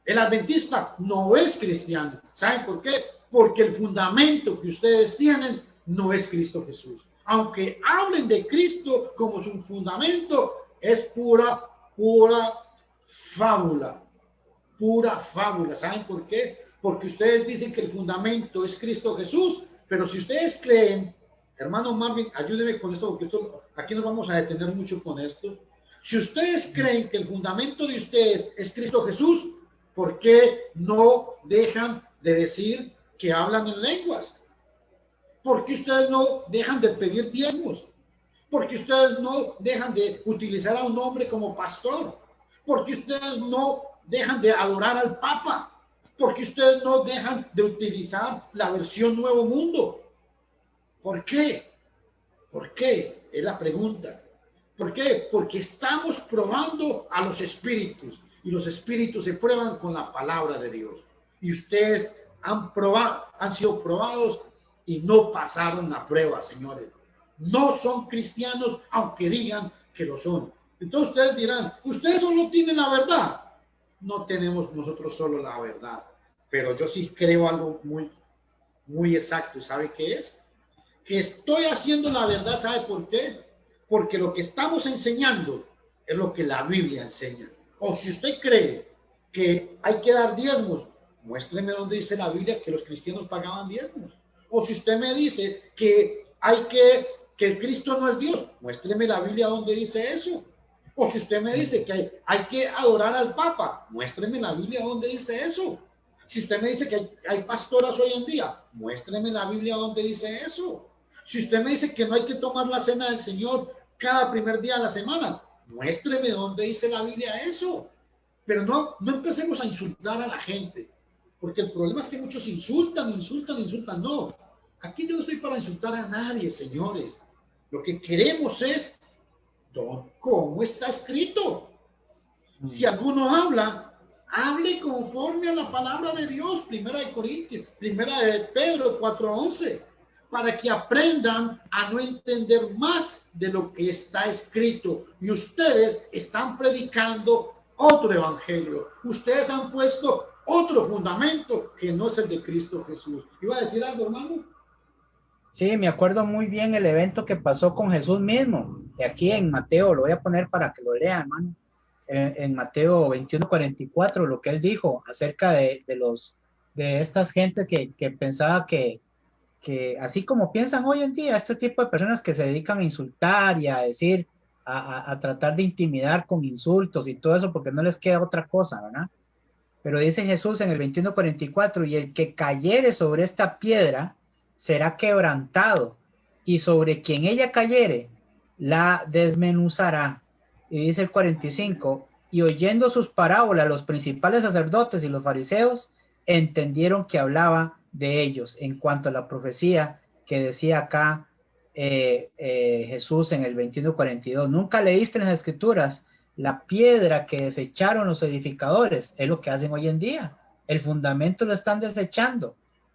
El adventista no es cristiano. ¿Saben por qué? Porque el fundamento que ustedes tienen no es Cristo Jesús. Aunque hablen de Cristo como su fundamento, es pura fábula. Pura fábula. ¿Saben por qué? Porque ustedes dicen que el fundamento es Cristo Jesús, pero si ustedes creen, hermano Marvin, ayúdeme con esto, porque aquí nos vamos a detener mucho con esto. Si ustedes creen que el fundamento de ustedes es Cristo Jesús, ¿Por qué no dejan de decir que hablan en lenguas? ¿Por qué ustedes no dejan de pedir diezmos? ¿Por qué ustedes no dejan de utilizar a un hombre como pastor? ¿Por qué ustedes no dejan de adorar al Papa? ¿Por qué ustedes no dejan de utilizar la versión Nuevo Mundo? ¿Por qué? ¿Por qué? Es la pregunta. ¿Por qué? Porque estamos probando a los espíritus y los espíritus se prueban con la palabra de Dios. Y ustedes han sido probados y no pasaron la prueba, señores. No son cristianos, aunque digan que lo son. Entonces ustedes dirán, ustedes solo tienen la verdad. No tenemos nosotros solo la verdad, pero yo sí creo algo muy exacto. ¿Y sabe qué es? Que estoy haciendo la verdad. ¿Sabe por qué? Porque lo que estamos enseñando es lo que la Biblia enseña. O si usted cree que hay que dar diezmos, muéstreme dónde dice la Biblia que los cristianos pagaban diezmos. O si usted me dice que que Cristo no es Dios, muéstreme la Biblia donde dice eso. O si usted me dice que hay que adorar al Papa, muéstreme la Biblia donde dice eso. Si usted me dice que hay pastoras hoy en día, muéstreme la Biblia donde dice eso. Si usted me dice que no hay que tomar la cena del Señor cada primer día de la semana, muéstreme dónde dice la Biblia eso. Pero no empecemos a insultar a la gente, porque el problema es que muchos insultan. No, aquí yo no estoy para insultar a nadie, señores. Lo que queremos es cómo está escrito. Si alguno habla, hable conforme a la palabra de Dios. Primera de Pedro 4:11, para que aprendan a no entender más de lo que está escrito. Y ustedes están predicando otro evangelio. Ustedes han puesto otro fundamento que no es el de Cristo Jesús. ¿Iba a decir algo, hermano? Sí, me acuerdo muy bien el evento que pasó con Jesús mismo. Y aquí en Mateo, lo voy a poner para que lo lea, hermano. En Mateo 21:44, lo que él dijo acerca de estas gente que pensaba que así como piensan hoy en día, este tipo de personas que se dedican a insultar y a decir, a tratar de intimidar con insultos y todo eso, porque no les queda otra cosa, ¿verdad? Pero dice Jesús en el 21:44, y el que cayere sobre esta piedra será quebrantado, y sobre quien ella cayere la desmenuzará. Y dice el 45, y oyendo sus parábolas, los principales sacerdotes y los fariseos entendieron que hablaba de ellos en cuanto a la profecía que decía acá Jesús en el 21:42. Nunca leíste en las escrituras la piedra que desecharon los edificadores. Es lo que hacen hoy en día. El fundamento lo están desechando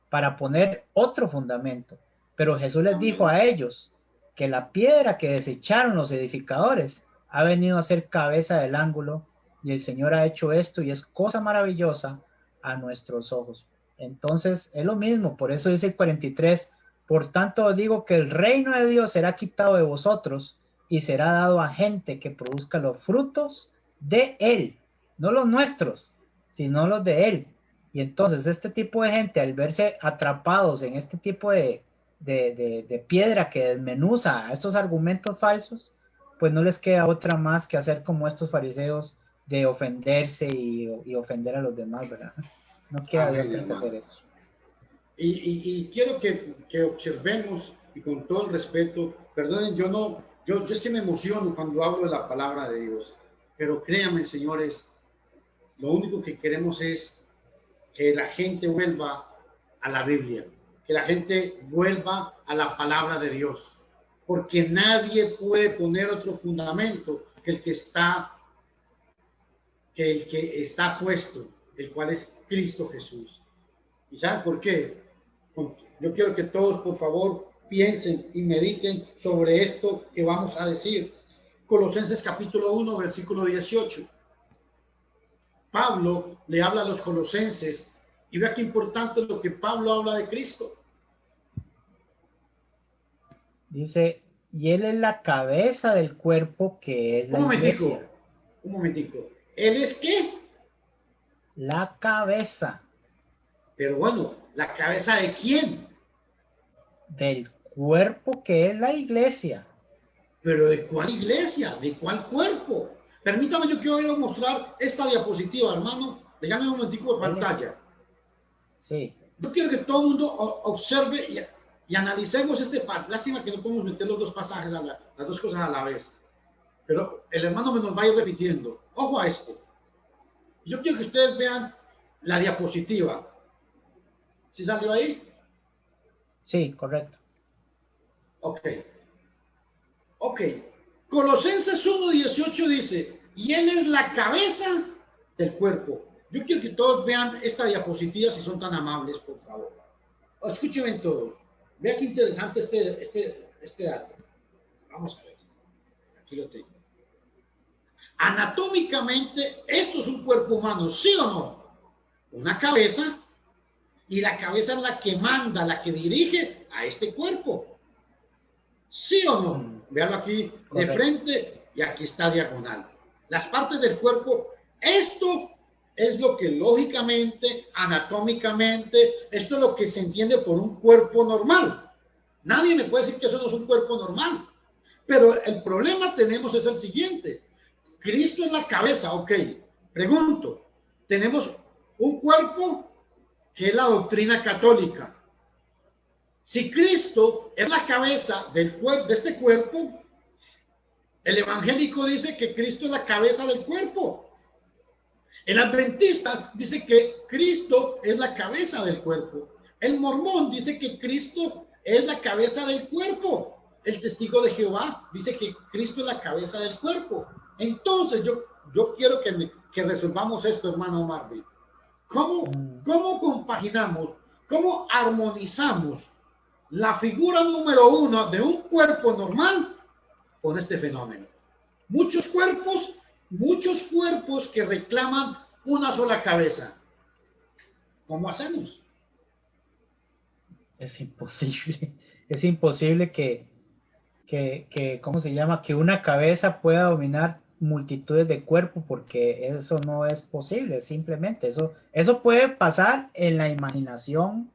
para poner otro fundamento. Pero Jesús les dijo a ellos que la piedra que desecharon los edificadores ha venido a ser cabeza del ángulo, y el Señor ha hecho esto y es cosa maravillosa a nuestros ojos. Entonces es lo mismo. Por eso dice el 43, por tanto digo que el reino de Dios será quitado de vosotros y será dado a gente que produzca los frutos de él, no los nuestros, sino los de él. Y entonces este tipo de gente, al verse atrapados en este tipo de piedra que desmenuza a estos argumentos falsos, pues no les queda otra más que hacer como estos fariseos, de ofenderse y ofender a los demás, ¿verdad? No queda de otra que hacer eso. Y quiero que observemos, y con todo el respeto, perdonen, yo es que me emociono cuando hablo de la palabra de Dios, pero créanme, señores, lo único que queremos es que la gente vuelva a la Biblia, que la gente vuelva a la palabra de Dios, porque nadie puede poner otro fundamento que el que está puesto, el cual es Cristo Jesús. ¿Y saben por qué? Yo quiero que todos, por favor, piensen y mediten sobre esto que vamos a decir. Colosenses capítulo 1, versículo 18. Pablo le habla a los colosenses y vea qué importante es lo que Pablo habla de Cristo. Dice, y él es la cabeza del cuerpo, que es la iglesia. Un momentico. ¿Él es qué? La cabeza. Pero bueno, ¿la cabeza de quién? Del cuerpo, que es la iglesia. ¿Pero de cuál iglesia? ¿De cuál cuerpo? Permítame, yo quiero ir a mostrar esta diapositiva, hermano, Déjame un momentico de pantalla. Sí. Yo quiero que todo el mundo observe y analicemos este pasaje. Lástima que no podemos meter los dos pasajes, las dos cosas a la vez. Pero el hermano me nos va a ir repitiendo. Ojo a esto. Yo quiero que ustedes vean la diapositiva. ¿Sí salió ahí? Sí, correcto. Ok. Colosenses 1:18 dice, y Él es la cabeza del cuerpo. Yo quiero que todos vean esta diapositiva si son tan amables, por favor. Escúchenme todo. Vea qué interesante este dato. Vamos a ver. Aquí lo tengo. Anatómicamente, esto es un cuerpo humano, ¿sí o no? Una cabeza, y la cabeza es la que manda, la que dirige a este cuerpo. ¿Sí o no? Véanlo aquí de frente y aquí está diagonal. Las partes del cuerpo, esto es lo que lógicamente, anatómicamente, esto es lo que se entiende por un cuerpo normal. Nadie me puede decir que eso no es un cuerpo normal. Pero el problema tenemos es el siguiente. Cristo es la cabeza, ok. Pregunto, tenemos un cuerpo que es la doctrina católica. Si Cristo es la cabeza de este cuerpo, el evangélico dice que Cristo es la cabeza del cuerpo. El adventista dice que Cristo es la cabeza del cuerpo. El mormón dice que Cristo es la cabeza del cuerpo. El testigo de Jehová dice que Cristo es la cabeza del cuerpo. Entonces yo quiero que resolvamos esto, hermano Marvin. ¿Cómo compaginamos, cómo armonizamos la figura número 1 de un cuerpo normal con este fenómeno? Muchos cuerpos que reclaman una sola cabeza. ¿Cómo hacemos? Es imposible. Es imposible que ¿cómo se llama? Que una cabeza pueda dominar multitudes de cuerpos, porque eso no es posible, simplemente. Eso puede pasar en la imaginación,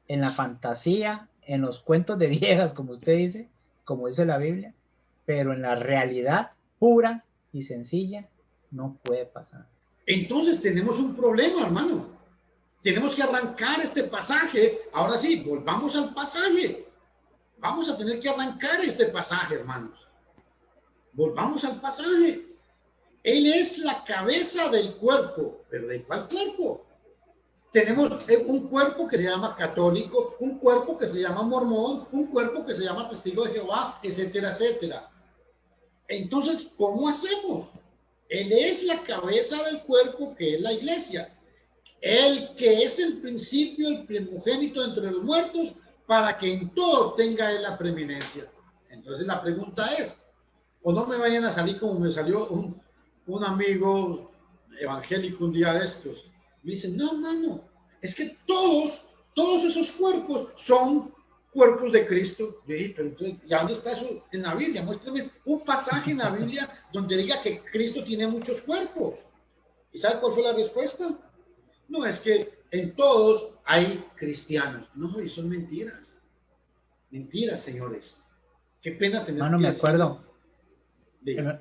en la fantasía, en los cuentos de viejas, como usted dice, como dice la Biblia, pero en la realidad pura y sencilla no puede pasar. Entonces tenemos un problema, hermano. Tenemos que arrancar este pasaje. Ahora sí, volvamos al pasaje. Vamos a tener que arrancar este pasaje, hermanos. Volvamos al pasaje. Él es la cabeza del cuerpo. ¿Pero de cuál cuerpo? Tenemos un cuerpo que se llama católico, un cuerpo que se llama mormón, un cuerpo que se llama testigo de Jehová, etcétera, etcétera. Entonces, ¿cómo hacemos? Él es la cabeza del cuerpo, que es la iglesia. Él que es el principio, el primogénito entre los muertos, para que en todo tenga él la preeminencia. Entonces la pregunta es, o no me vayan a salir como me salió un amigo evangélico un día de estos. Me dice, no, mano, es que todos esos cuerpos son cuerpos de Cristo. Yo dije, pero entonces, ¿ya dónde está eso en la Biblia? Muéstrame un pasaje en la Biblia donde diga que Cristo tiene muchos cuerpos. ¿Y sabe cuál fue la respuesta? No, es que en todos hay cristianos. No, y son mentiras. Mentiras, señores. Qué pena tener Mano, que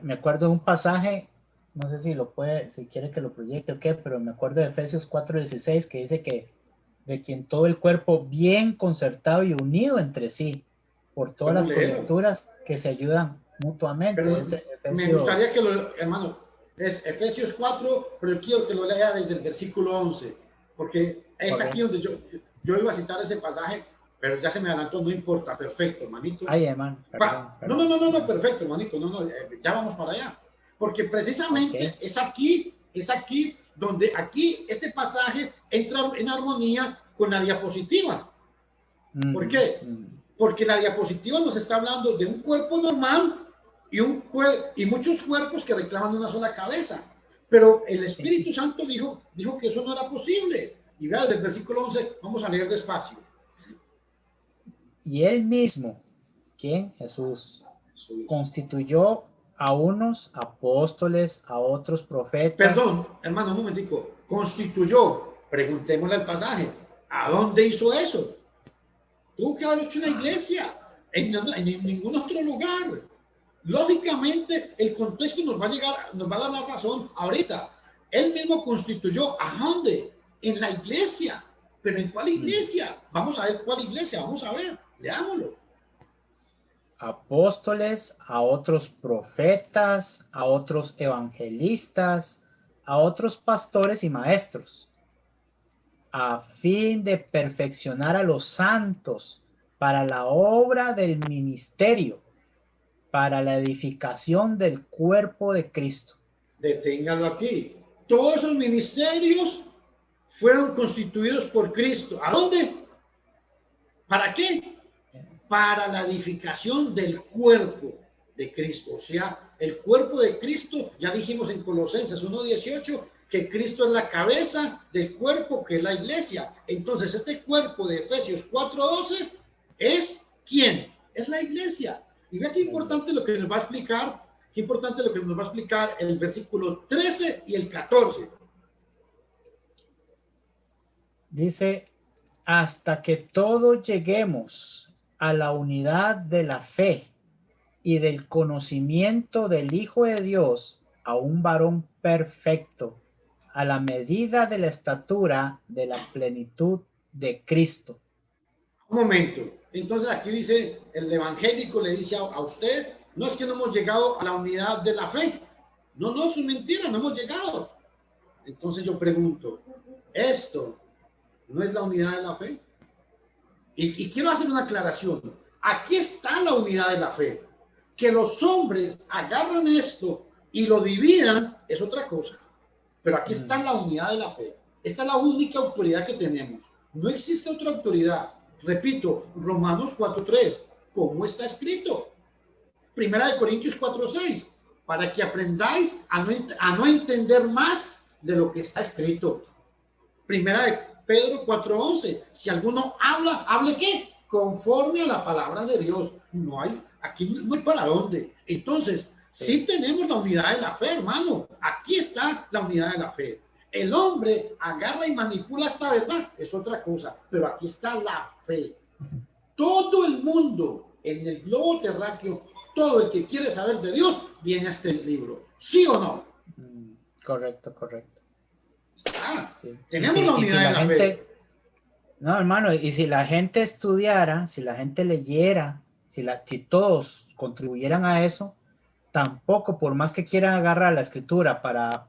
me acuerdo de un pasaje, no sé si quiere que lo proyecte o qué, pero me acuerdo de Efesios 4:16, que dice que de quien todo el cuerpo bien concertado y unido entre sí, por todas las coyunturas que se ayudan mutuamente. Pero me gustaría que hermano, es Efesios 4, pero quiero que lo lea desde el versículo 11, porque es aquí donde yo iba a citar ese pasaje, pero ya se me adelantó, no importa, perfecto, hermanito. Ay, hermano, perdón. No, perfecto, hermanito, ya vamos para allá, porque precisamente es aquí donde este pasaje entra en armonía con la diapositiva. ¿Por qué? Porque la diapositiva nos está hablando de un cuerpo normal y muchos cuerpos que reclaman una sola cabeza. Pero el Espíritu Santo dijo que eso no era posible. Y vea, desde el versículo 11, vamos a leer despacio. Y él mismo, ¿quién? Jesús, constituyó a unos apóstoles, a otros profetas. Perdón, hermano, un momentico. Constituyó, preguntémosle al pasaje, ¿a dónde hizo eso? Tuvo que haber hecho una iglesia, en ningún otro lugar. Lógicamente, el contexto nos va a dar la razón ahorita. Él mismo constituyó, ¿a dónde? En la iglesia. ¿Pero en cuál iglesia? Vamos a ver cuál iglesia, vamos a ver, leámoslo. Apóstoles, a otros profetas, a otros evangelistas, a otros pastores y maestros, a fin de perfeccionar a los santos para la obra del ministerio, para la edificación del cuerpo de Cristo. Deténgalo aquí. Todos esos ministerios fueron constituidos por Cristo. ¿A dónde? ¿Para qué? Para la edificación del cuerpo de Cristo. O sea, el cuerpo de Cristo, ya dijimos en Colosenses 1:18, que Cristo es la cabeza del cuerpo, que es la iglesia. Entonces, este cuerpo de Efesios 4:12 es ¿quién? Es la iglesia. Y vea qué importante lo que nos va a explicar, el versículo 13 y el 14. Dice, hasta que todos lleguemos a la unidad de la fe y del conocimiento del Hijo de Dios, a un varón perfecto, a la medida de la estatura de la plenitud de Cristo. Un momento. Entonces aquí dice, el evangélico le dice a usted, no es que no hemos llegado a la unidad de la fe. No, es mentira, no hemos llegado. Entonces yo pregunto, ¿esto no es la unidad de la fe? Y quiero hacer una aclaración. Aquí está la unidad de la fe. Que los hombres agarran esto y lo dividan es otra cosa. Pero aquí está la unidad de la fe. Esta es la única autoridad que tenemos. No existe otra autoridad. Repito, Romanos 4:3. ¿Cómo está escrito? Primera de Corintios 4:6. Para que aprendáis a no entender más de lo que está escrito. Primera de Pedro 4:11. Si alguno habla, ¿hable qué? Conforme a la palabra de Dios. Aquí no hay para dónde. Entonces, sí tenemos la unidad de la fe, hermano. Aquí está la unidad de la fe. El hombre agarra y manipula esta verdad, es otra cosa, pero aquí está la fe. Todo el mundo en el globo terráqueo, todo el que quiere saber de Dios, viene a este libro. ¿Sí o no? Correcto. Sí. Tenemos la unidad de la fe. No, hermano, y si la gente estudiara, si la gente leyera, si todos contribuyeran a eso, tampoco, por más que quieran agarrar la escritura para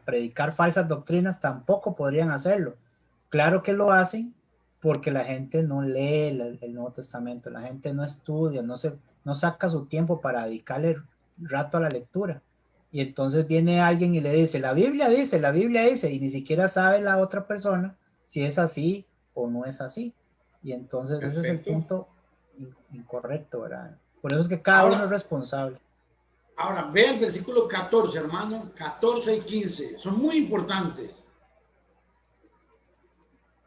predicar falsas doctrinas, tampoco podrían hacerlo. Claro que lo hacen porque la gente no lee el Nuevo Testamento, la gente no estudia, no saca su tiempo para dedicarle rato a la lectura. Y entonces viene alguien y le dice, la Biblia dice, y ni siquiera sabe la otra persona si es así o no es así. Y entonces Perfecto. Ese es el punto incorrecto, ¿verdad? Por eso es que cada uno es responsable. Ahora, ve el versículo 14, hermano, 14 y 15, son muy importantes.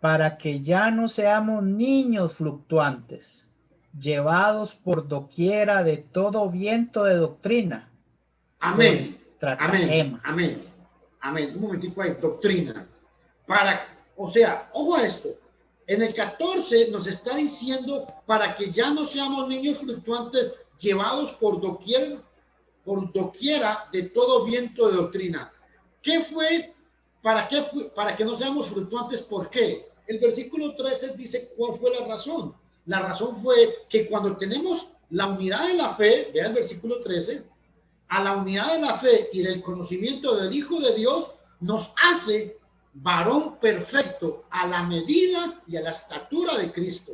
Para que ya no seamos niños fluctuantes, llevados por doquiera de todo viento de doctrina. Amén. Amén. Un momentico ahí, doctrina. O sea, ojo a esto. En el 14 nos está diciendo para que ya no seamos niños fluctuantes, llevados por doquiera de todo viento de doctrina. ¿Qué fue? ¿Para qué fue? Para que no seamos fluctuantes. ¿Por qué? El versículo 13 dice cuál fue la razón. La razón fue que cuando tenemos la unidad de la fe, vea el versículo 13, a la unidad de la fe y del conocimiento del Hijo de Dios, nos hace varón perfecto a la medida y a la estatura de Cristo.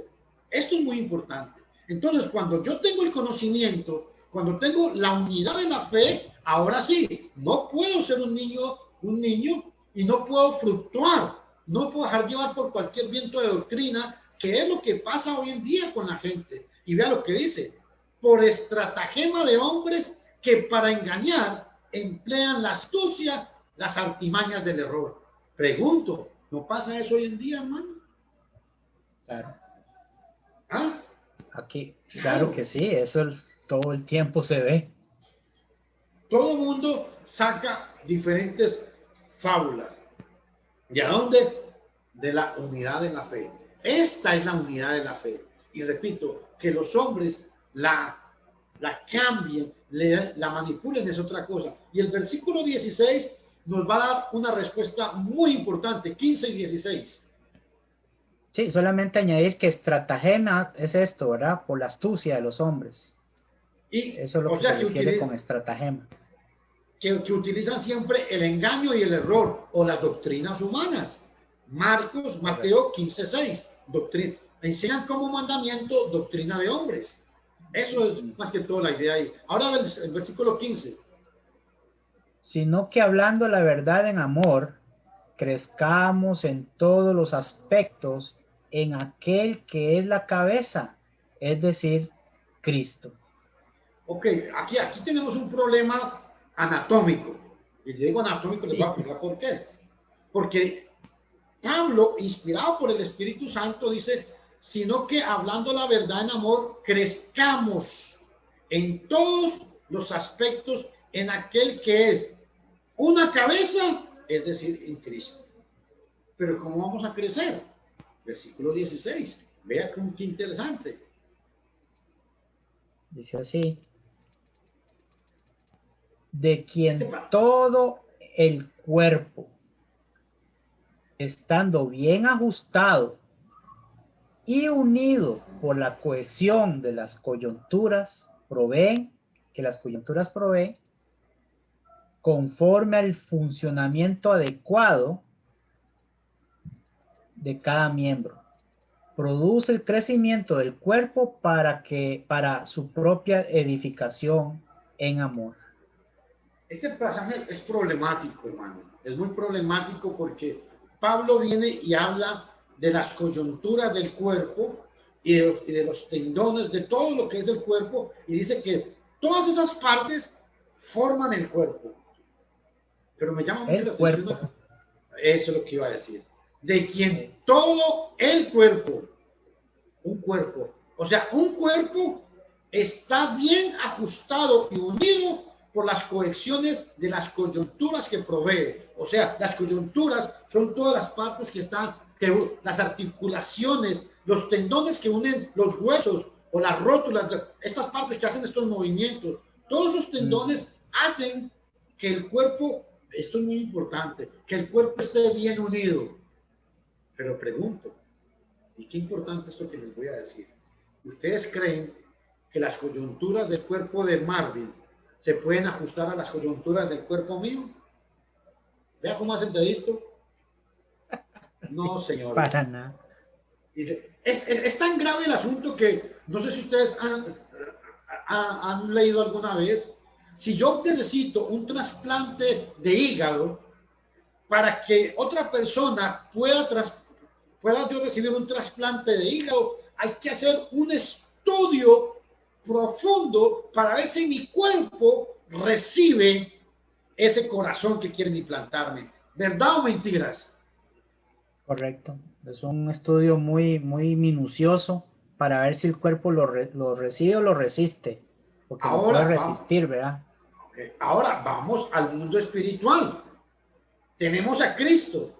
Esto es muy importante. Entonces, cuando yo tengo el conocimiento, cuando tengo la unidad de la fe, ahora sí, no puedo ser un niño y no puedo fluctuar, no puedo dejar llevar por cualquier viento de doctrina, que es lo que pasa hoy en día con la gente. Y vea lo que dice, por estratagema de hombres que para engañar emplean la astucia, las artimañas del error. Pregunto, ¿no pasa eso hoy en día, hermano? Claro. ¿Ah? Aquí, claro que sí, eso todo el tiempo se ve. Todo el mundo saca diferentes fábulas. ¿De dónde? De la unidad de la fe. Esta es la unidad de la fe. Y repito, que los hombres la cambien, la manipulen es otra cosa. Y el versículo 16 nos va a dar una respuesta muy importante, 15 y 16. Sí, solamente añadir que estratagema es esto, ¿verdad? Por la astucia de los hombres. Y, eso es lo o que sea, se refiere con estratagema. Que utilizan siempre el engaño y el error o las doctrinas humanas. Marcos, Mateo 15:6, doctrina. Enseñan como mandamiento doctrina de hombres. Eso es más que todo la idea ahí. Ahora el versículo 15. Sino que hablando la verdad en amor, crezcamos en todos los aspectos en aquel que es la cabeza, es decir, Cristo. Ok, aquí tenemos un problema anatómico. Y digo anatómico, les voy a explicar por qué. Porque Pablo, inspirado por el Espíritu Santo, dice, sino que hablando la verdad en amor, crezcamos en todos los aspectos en aquel que es una cabeza, es decir, en Cristo. Pero ¿cómo vamos a crecer? Versículo 16. Vea qué interesante. Dice así. De quien todo el cuerpo, estando bien ajustado y unido por la cohesión de las coyunturas, proveen conforme al funcionamiento adecuado de cada miembro. Produce el crecimiento del cuerpo para su propia edificación en amor. Este pasaje es problemático, hermano. Es muy problemático porque Pablo viene y habla de las coyunturas del cuerpo y de los tendones, de todo lo que es del cuerpo, y dice que todas esas partes forman el cuerpo. Pero me llama mucho la atención. Eso es lo que iba a decir. De quien todo el cuerpo, un cuerpo, o sea, un cuerpo está bien ajustado y unido por las conexiones de las coyunturas que provee. O sea, las coyunturas son todas las partes que están, las articulaciones, los tendones que unen los huesos o las rótulas, estas partes que hacen estos movimientos. Todos esos tendones hacen que el cuerpo, esto es muy importante, que el cuerpo esté bien unido. Pero pregunto, y qué importante esto que les voy a decir. ¿Ustedes creen que las coyunturas del cuerpo de Marvin se pueden ajustar a las coyunturas del cuerpo mío? Vea cómo hace el dedito. No, señor. Para nada. Es tan grave el asunto que no sé si ustedes han leído alguna vez. Si yo necesito un trasplante de hígado para que otra persona pueda yo recibir un trasplante de hígado, hay que hacer un estudio profundo para ver si mi cuerpo recibe ese corazón que quieren implantarme. ¿Verdad o mentiras? Correcto. Es un estudio muy, muy minucioso para ver si el cuerpo lo recibe o lo resiste. Porque ahora, lo puede resistir, ¿verdad? Okay. Ahora vamos al mundo espiritual. Tenemos a Cristo.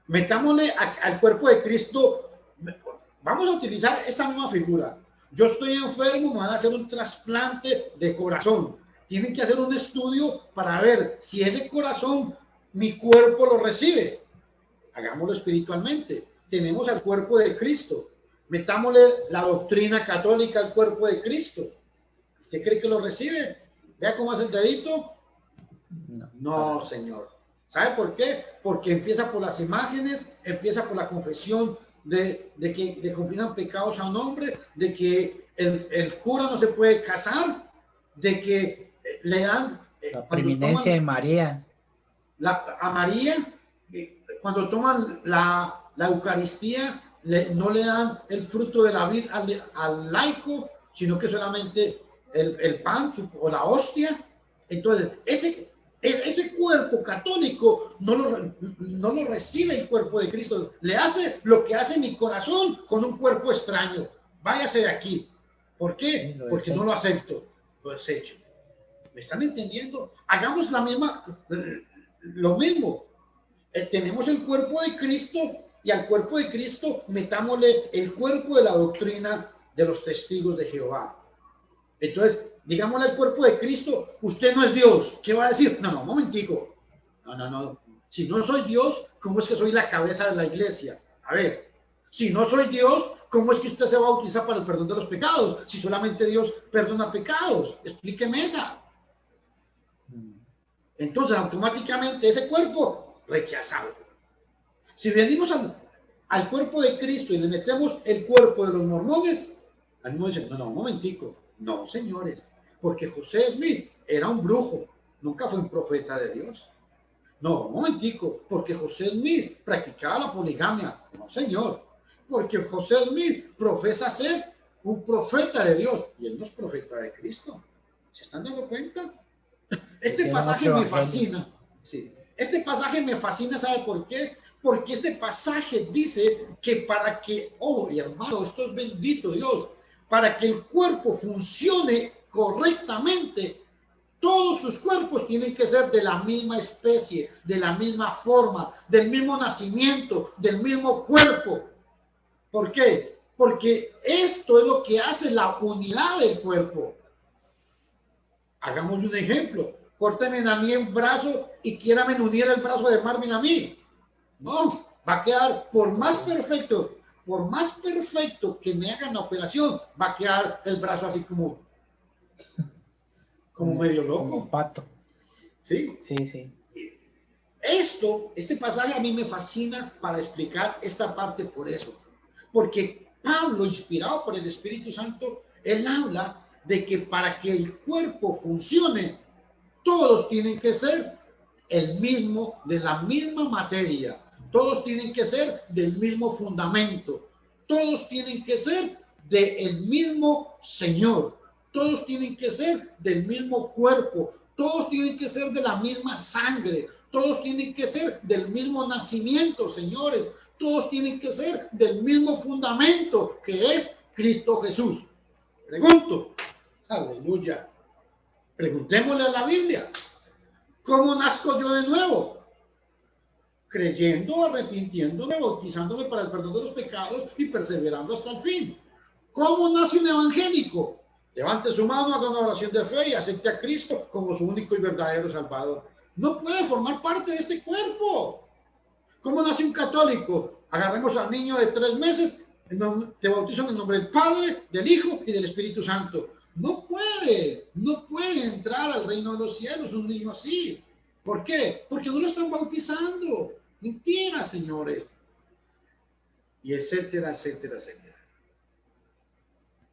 Metámosle al cuerpo de Cristo. Vamos a utilizar esta misma figura. Yo estoy enfermo, me van a hacer un trasplante de corazón. Tienen que hacer un estudio para ver si ese corazón mi cuerpo lo recibe. Hagámoslo espiritualmente. Tenemos al cuerpo de Cristo. Metámosle la doctrina católica al cuerpo de Cristo. ¿Usted cree que lo recibe? Vea cómo hace el dedito. No, señor. ¿Sabe por qué? Porque empieza por las imágenes, empieza por la confesión de que confirman pecados a un hombre, de que el cura no se puede casar, de que le dan la preeminencia de María. A María, cuando toman la Eucaristía, no le dan el fruto de la vid al laico, sino que solamente el pan o la hostia. Entonces, ese cuerpo católico no lo recibe el cuerpo de Cristo. Le hace lo que hace mi corazón con un cuerpo extraño. Váyase de aquí. ¿Por qué? Porque no lo acepto. Lo desecho. ¿Me están entendiendo? Hagamos lo mismo. Tenemos el cuerpo de Cristo y al cuerpo de Cristo metámosle el cuerpo de la doctrina de los testigos de Jehová. Entonces, digámosle al cuerpo de Cristo, usted no es Dios. ¿Qué va a decir? No, momentico. No, no, no. Si no soy Dios, ¿cómo es que soy la cabeza de la iglesia? A ver, si no soy Dios, ¿cómo es que usted se bautiza para el perdón de los pecados? Si solamente Dios perdona pecados. Explíqueme esa. Entonces, automáticamente ese cuerpo rechazado. Si venimos al cuerpo de Cristo y le metemos el cuerpo de los mormones, algunos dicen, no, un momentico. No, señores, porque José Smith era un brujo, nunca fue un profeta de Dios. No, un momentico, porque José Smith practicaba la poligamia. No, señor, porque José Smith profesa ser un profeta de Dios y él no es profeta de Cristo. ¿Se están dando cuenta? Este pasaje me fascina. Sí. Este pasaje me fascina, ¿sabe por qué? Porque este pasaje dice que para que, oh, hermano, esto es bendito Dios, para que el cuerpo funcione correctamente, todos sus cuerpos tienen que ser de la misma especie, de la misma forma, del mismo nacimiento, del mismo cuerpo. ¿Por qué? Porque esto es lo que hace la unidad del cuerpo. Hagamos un ejemplo. Córtenme a mí el brazo y quieran unir el brazo de Marvin a mí. No, va a quedar, por más perfecto que me hagan la operación, va a quedar el brazo así como medio loco. Como pato. ¿Sí? Sí, sí. Este pasaje a mí me fascina para explicar esta parte por eso. Porque Pablo, inspirado por el Espíritu Santo, él habla de que para que el cuerpo funcione, todos tienen que ser de la misma materia. Todos tienen que ser del mismo fundamento. Todos tienen que ser del mismo Señor. Todos tienen que ser del mismo cuerpo. Todos tienen que ser de la misma sangre. Todos tienen que ser del mismo nacimiento, señores. Todos tienen que ser del mismo fundamento, que es Cristo Jesús. Pregunto, aleluya. Preguntémosle a la Biblia. ¿Cómo nazco yo de nuevo? Creyendo, arrepintiéndome, bautizándome para el perdón de los pecados y perseverando hasta el fin. ¿Cómo nace un evangélico? Levante su mano, haga una oración de fe y acepte a Cristo como su único y verdadero Salvador. No puede formar parte de este cuerpo. ¿Cómo nace un católico? Agarremos al niño de 3 meses, te bautizo en el nombre del Padre, del Hijo y del Espíritu Santo. No puede entrar al reino de los cielos un niño así. ¿Por qué? Porque no lo están bautizando. Mentira, señores. Y etcétera, etcétera, etcétera.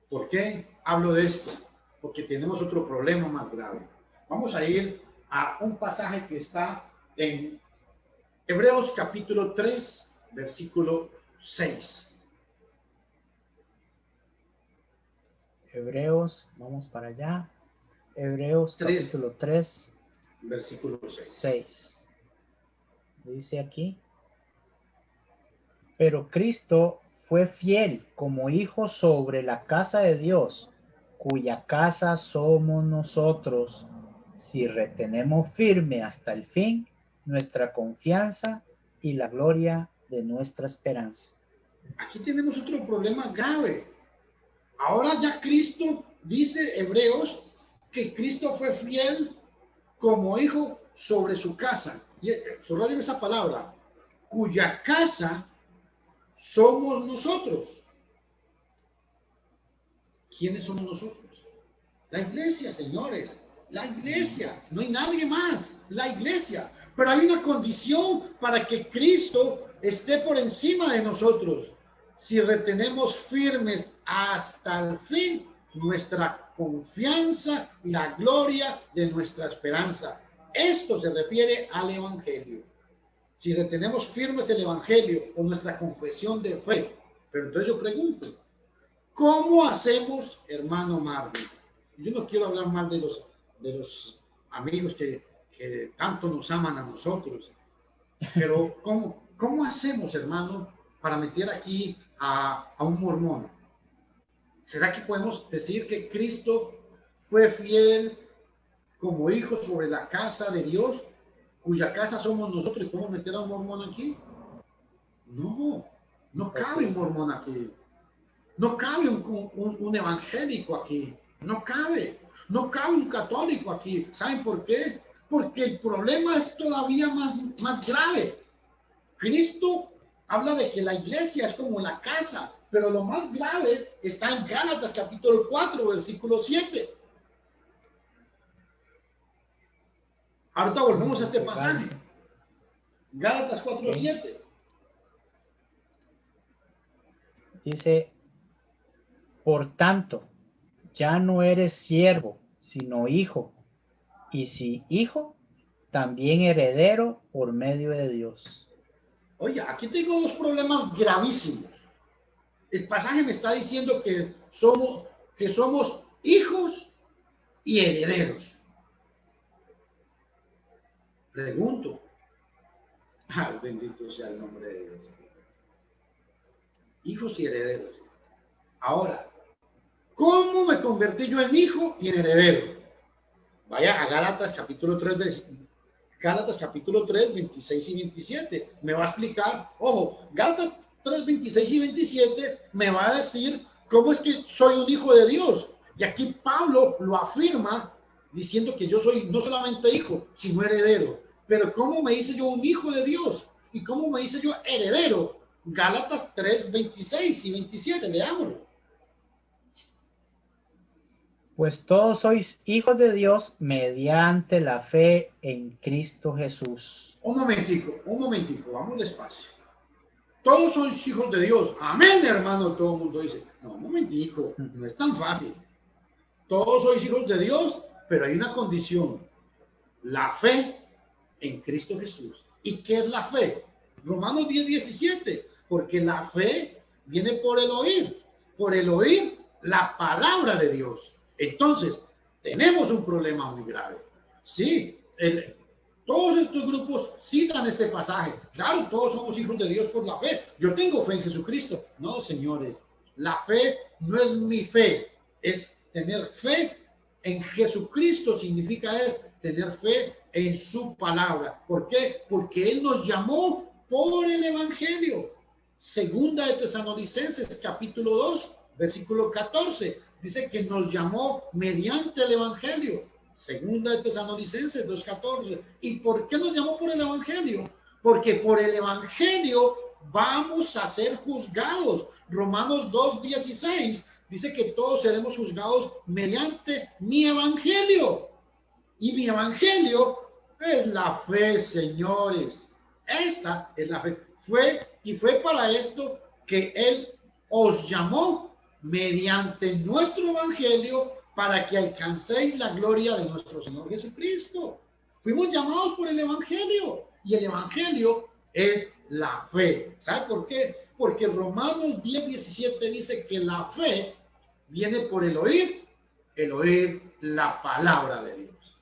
¿Por qué hablo de esto? Porque tenemos otro problema más grave. Vamos a ir a un pasaje que está en Hebreos capítulo 3, versículo 6. Hebreos, vamos para allá. Hebreos 3, capítulo 3, versículo 6. Dice aquí: pero Cristo fue fiel como hijo sobre la casa de Dios, cuya casa somos nosotros, si retenemos firme hasta el fin nuestra confianza y la gloria de nuestra esperanza. Aquí tenemos otro problema grave. Ahora ya Cristo, dice Hebreos, que Cristo fue fiel como hijo sobre su casa. Y subrayen esa palabra, cuya casa somos nosotros. ¿Quiénes somos nosotros? La iglesia, señores. La iglesia. No hay nadie más. La iglesia. Pero hay una condición para que Cristo esté por encima de nosotros. Si retenemos firmes hasta el fin nuestra confianza y la gloria de nuestra esperanza. Esto se refiere al evangelio. Si retenemos firmes el evangelio o nuestra confesión de fe. Pero entonces yo pregunto, ¿cómo hacemos, hermano Marvin? Yo no quiero hablar mal de los amigos que tanto nos aman a nosotros, pero ¿cómo hacemos, hermano, para meter aquí a un mormón? ¿Será que podemos decir que Cristo fue fiel como hijo sobre la casa de Dios, cuya casa somos nosotros, y podemos meter a un mormón aquí? No cabe un mormón aquí. No cabe un evangélico aquí. No cabe un católico aquí. ¿Saben por qué? Porque el problema es todavía más grave. Cristo habla de que la iglesia es como la casa, pero lo más grave está en Gálatas capítulo 4, versículo 7. Ahorita volvemos a este pasaje. Gálatas 4, 7. Dice, por tanto, ya no eres siervo, sino hijo. Y si hijo, también heredero por medio de Dios. Oye, aquí tengo dos problemas gravísimos. El pasaje me está diciendo que somos hijos y herederos. Pregunto. Bendito sea el nombre de Dios. Hijos y herederos. Ahora, ¿cómo me convertí yo en hijo y en heredero? Vaya a Gálatas capítulo 3, 26 y 27. Me va a explicar, ojo, Gálatas 3, 26 y 27 me va a decir cómo es que soy un hijo de Dios. Y aquí Pablo lo afirma diciendo que yo soy no solamente hijo, sino heredero. Pero ¿cómo me hice yo un hijo de Dios? ¿Y cómo me hice yo heredero? Gálatas 3, 26 y 27, leámoslo. Pues todos sois hijos de Dios mediante la fe en Cristo Jesús. Un momentico, vamos despacio. Todos sois hijos de Dios. Amén, hermano, todo el mundo dice. No, un momentico, no es tan fácil. Todos sois hijos de Dios, pero hay una condición. La fe en Cristo Jesús. ¿Y qué es la fe? Romanos 10, 17. Porque la fe viene por el oír la palabra de Dios. Entonces, tenemos un problema muy grave. Sí, todos estos grupos citan este pasaje. Claro, todos somos hijos de Dios por la fe. Yo tengo fe en Jesucristo. No, señores, la fe no es mi fe, es tener fe en Jesucristo. Significa tener fe en su palabra. ¿Por qué? Porque Él nos llamó por el Evangelio. Segunda de Tesalonicenses, capítulo 2, versículo 14. Dice que nos llamó mediante el Evangelio. Segunda de Tesalonicenses 2:14. ¿Y por qué nos llamó por el Evangelio? Porque por el Evangelio vamos a ser juzgados. Romanos 2:16 dice que todos seremos juzgados mediante mi Evangelio. Y mi Evangelio es la fe, señores. Esta es la fe. Fue para esto que Él os llamó mediante nuestro Evangelio para que alcancéis la gloria de nuestro Señor Jesucristo. Fuimos llamados por el Evangelio y el Evangelio es la fe. ¿Sabe por qué? Porque Romanos 10, 17 dice que la fe viene por el oír la palabra de Dios.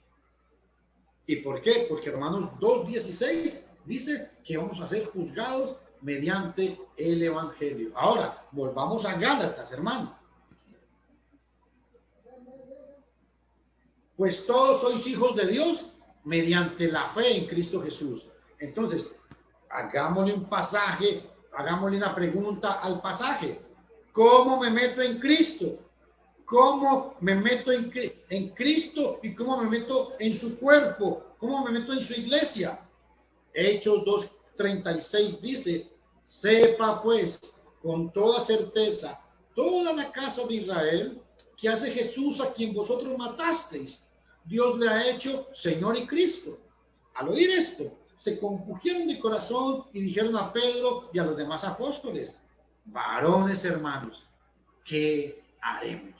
¿Y por qué? Porque Romanos 2, 16 dice que vamos a ser juzgados mediante el Evangelio. Ahora, volvamos a Gálatas, hermano. Pues todos sois hijos de Dios mediante la fe en Cristo Jesús. Entonces, hagámosle un pasaje, hagámosle una pregunta al pasaje. ¿Cómo me meto en Cristo? ¿Cómo me meto en Cristo y cómo me meto en su cuerpo? ¿Cómo me meto en su iglesia? Hechos 2:36 dice, sepa pues con toda certeza toda la casa de Israel que hace Jesús a quien vosotros matasteis, Dios le ha hecho Señor y Cristo. Al oír esto, se compungieron de corazón y dijeron a Pedro y a los demás apóstoles, varones hermanos, ¿qué haremos?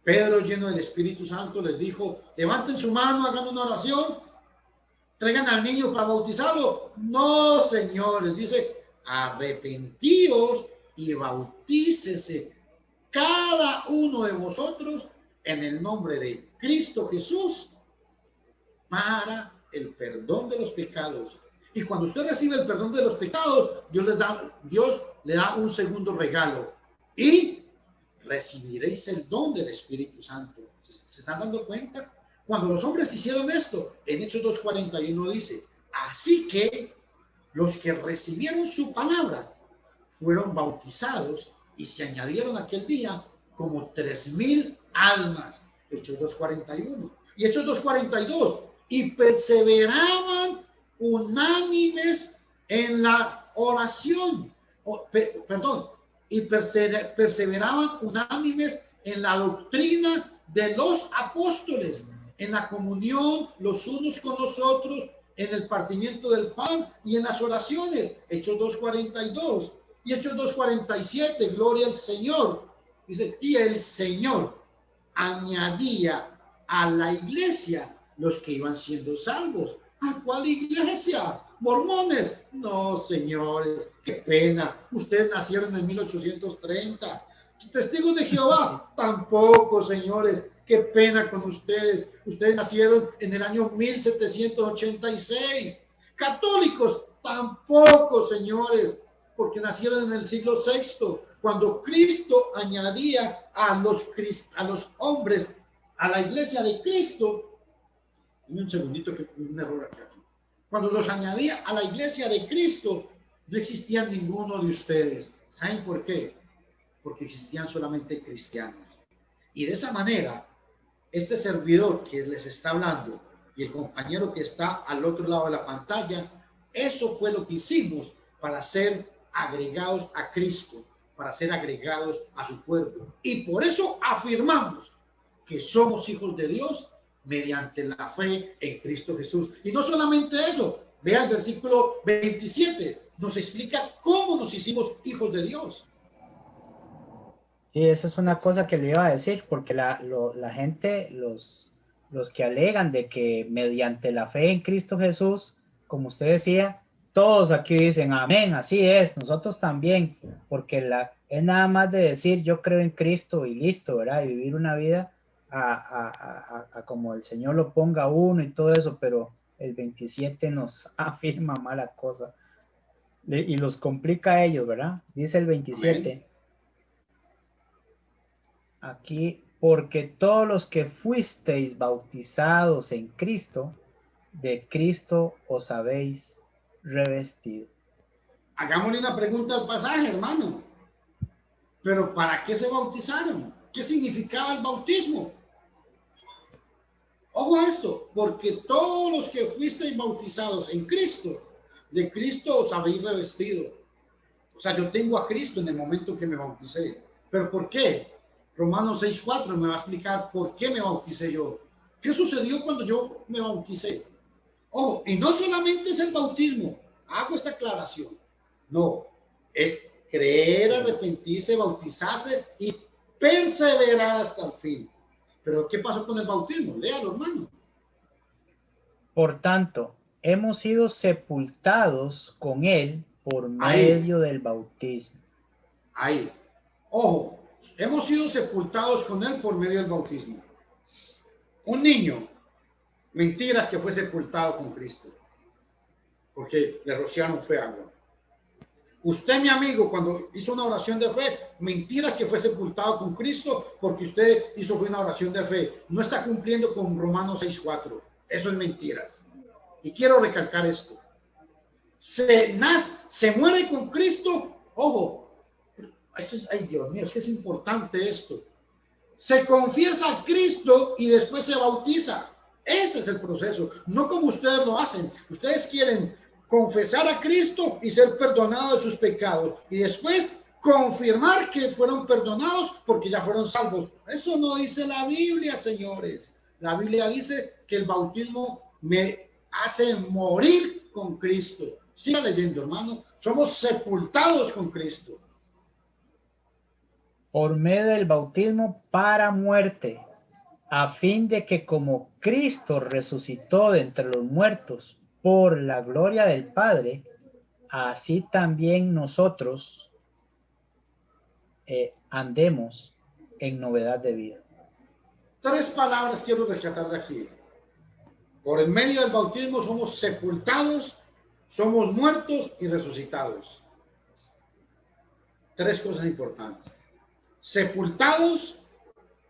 Pedro, lleno del Espíritu Santo, les dijo, levanten su mano, hagan una oración, traigan al niño para bautizarlo. No, señores, dice, arrepentíos y bautícese cada uno de vosotros en el nombre de Cristo Jesús para el perdón de los pecados. Y cuando usted recibe el perdón de los pecados, Dios le da un segundo regalo y recibiréis el don del Espíritu Santo. ¿Se están dando cuenta? Cuando los hombres hicieron esto, en Hechos 2:41 dice, así que los que recibieron su palabra fueron bautizados y se añadieron aquel día como 3,000 almas. Hechos 2:41. Y Hechos 2:42 y perseveraban unánimes en la oración. Y perseveraban unánimes en la doctrina de los apóstoles, en la comunión los unos con los otros, en el partimiento del pan y en las oraciones. Hechos 2:42 y Hechos 2:47, gloria al Señor. Dice, y el Señor añadía a la iglesia los que iban siendo salvos. ¿A cuál iglesia? ¿Mormones? No, señores, qué pena. Ustedes nacieron en 1830. ¿Testigos de Jehová? Tampoco, señores. Qué pena con ustedes. Ustedes nacieron en el año 1786. Católicos? Tampoco, señores, porque nacieron en el siglo VI, cuando Cristo añadía a los hombres a la iglesia de Cristo. Un segundito, que un error aquí. Cuando los añadía a la iglesia de Cristo, no existía ninguno de ustedes. ¿Saben por qué? Porque existían solamente cristianos. Y de esa manera, este servidor que les está hablando y el compañero que está al otro lado de la pantalla, eso fue lo que hicimos para ser agregados a Cristo, para ser agregados a su pueblo. Y por eso afirmamos que somos hijos de Dios mediante la fe en Cristo Jesús. Y no solamente eso, vea el versículo 27, nos explica cómo nos hicimos hijos de Dios. Sí, esa es una cosa que le iba a decir, porque la gente, los que alegan de que mediante la fe en Cristo Jesús, como usted decía, todos aquí dicen amén, así es, nosotros también, porque es nada más de decir yo creo en Cristo y listo, ¿verdad? Y vivir una vida a como el Señor lo ponga a uno y todo eso, pero el 27 nos afirma mala cosa y los complica a ellos, ¿verdad? Dice el 27. Amén. Aquí, porque todos los que fuisteis bautizados en Cristo, de Cristo os habéis revestido. Hagámosle una pregunta al pasaje, hermano. ¿Pero para qué se bautizaron? ¿Qué significaba el bautismo? Ojo a esto, porque todos los que fuisteis bautizados en Cristo, de Cristo os habéis revestido. O sea, yo tengo a Cristo en el momento que me bauticé. ¿Pero por qué? Romanos 6:4 me va a explicar por qué me bauticé yo. ¿Qué sucedió cuando yo me bauticé? Ojo, y no solamente es el bautismo, hago esta aclaración. No, es creer, arrepentirse, bautizarse y perseverar hasta el fin. Pero ¿qué pasó con el bautismo? Léalo, hermano. Por tanto, hemos sido sepultados con él por medio del bautismo. Ahí. Ojo, hemos sido sepultados con él por medio del bautismo. Un niño, mentiras que fue sepultado con Cristo, porque le rociaron fue agua. Usted, mi amigo, cuando hizo una oración de fe, mentiras que fue sepultado con Cristo, porque usted hizo una oración de fe. No está cumpliendo con Romanos 6:4. Eso es mentiras. Y quiero recalcar esto. Se muere con Cristo. Ojo, esto es, ay Dios mío, es que es importante esto. Se confiesa a Cristo y después se bautiza. Ese es el proceso. No como ustedes lo hacen. Ustedes quieren confesar a Cristo y ser perdonados de sus pecados y después confirmar que fueron perdonados porque ya fueron salvos. Eso no dice la Biblia, señores. La Biblia dice que el bautismo me hace morir con Cristo. Siga leyendo, hermano. Somos sepultados con Cristo. Por medio del bautismo para muerte, a fin de que como Cristo resucitó de entre los muertos por la gloria del Padre, así también nosotros andemos en novedad de vida. 3 palabras quiero rescatar de aquí. Por el medio del bautismo somos sepultados, somos muertos y resucitados. 3 cosas importantes. Sepultados,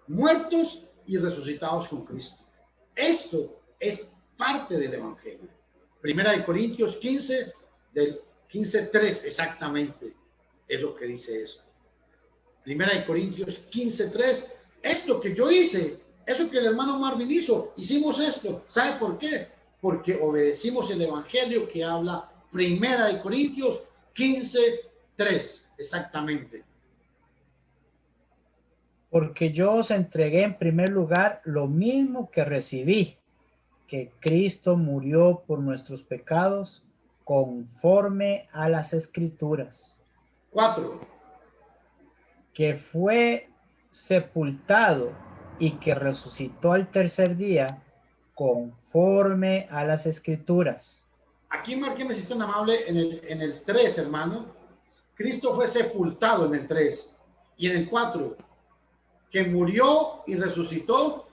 muertos y resucitados con Cristo. Esto es parte del Evangelio. Primera de Corintios 15, del 15:3 exactamente, es lo que dice eso. Primera de Corintios 15:3, esto que yo hice Eso que el hermano Marvin hizo, hicimos esto. ¿Sabe por qué? Porque obedecimos el evangelio que habla Primera de Corintios 15:3, exactamente. Porque yo os entregué en primer lugar lo mismo que recibí, que Cristo murió por nuestros pecados conforme a las Escrituras. 4. Que fue sepultado y que resucitó al tercer día conforme a las Escrituras. Aquí márqueme si es tan amable en el 3, hermano. Cristo fue sepultado en el 3. Y en el 4, que murió y resucitó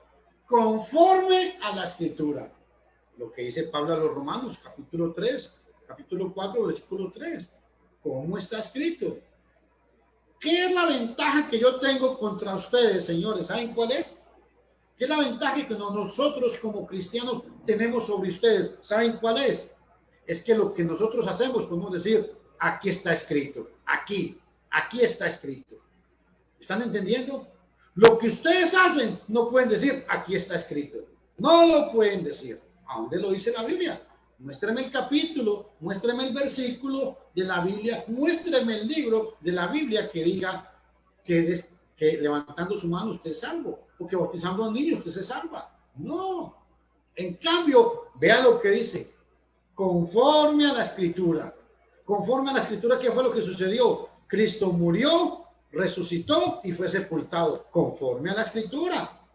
conforme a la Escritura. Lo que dice Pablo a los Romanos, capítulo 3, capítulo 4, versículo 3. ¿Cómo está escrito? ¿Qué es la ventaja que yo tengo contra ustedes, señores? ¿Saben cuál es? ¿Qué es la ventaja que nosotros como cristianos tenemos sobre ustedes? ¿Saben cuál es? Es que lo que nosotros hacemos podemos decir, aquí está escrito, aquí está escrito. ¿Están entendiendo? Lo que ustedes hacen no pueden decir, aquí está escrito. No lo pueden decir. ¿A dónde lo dice la Biblia? Muéstrame el capítulo, muéstrame el versículo de la Biblia, muéstrame el libro de la Biblia que diga que levantando su mano usted es salvo, o que bautizando a un niño usted se salva. No. En cambio, vea lo que dice, conforme a la Escritura. Conforme a la Escritura, ¿qué fue lo que sucedió? Cristo murió, resucitó y fue sepultado, conforme a la Escritura.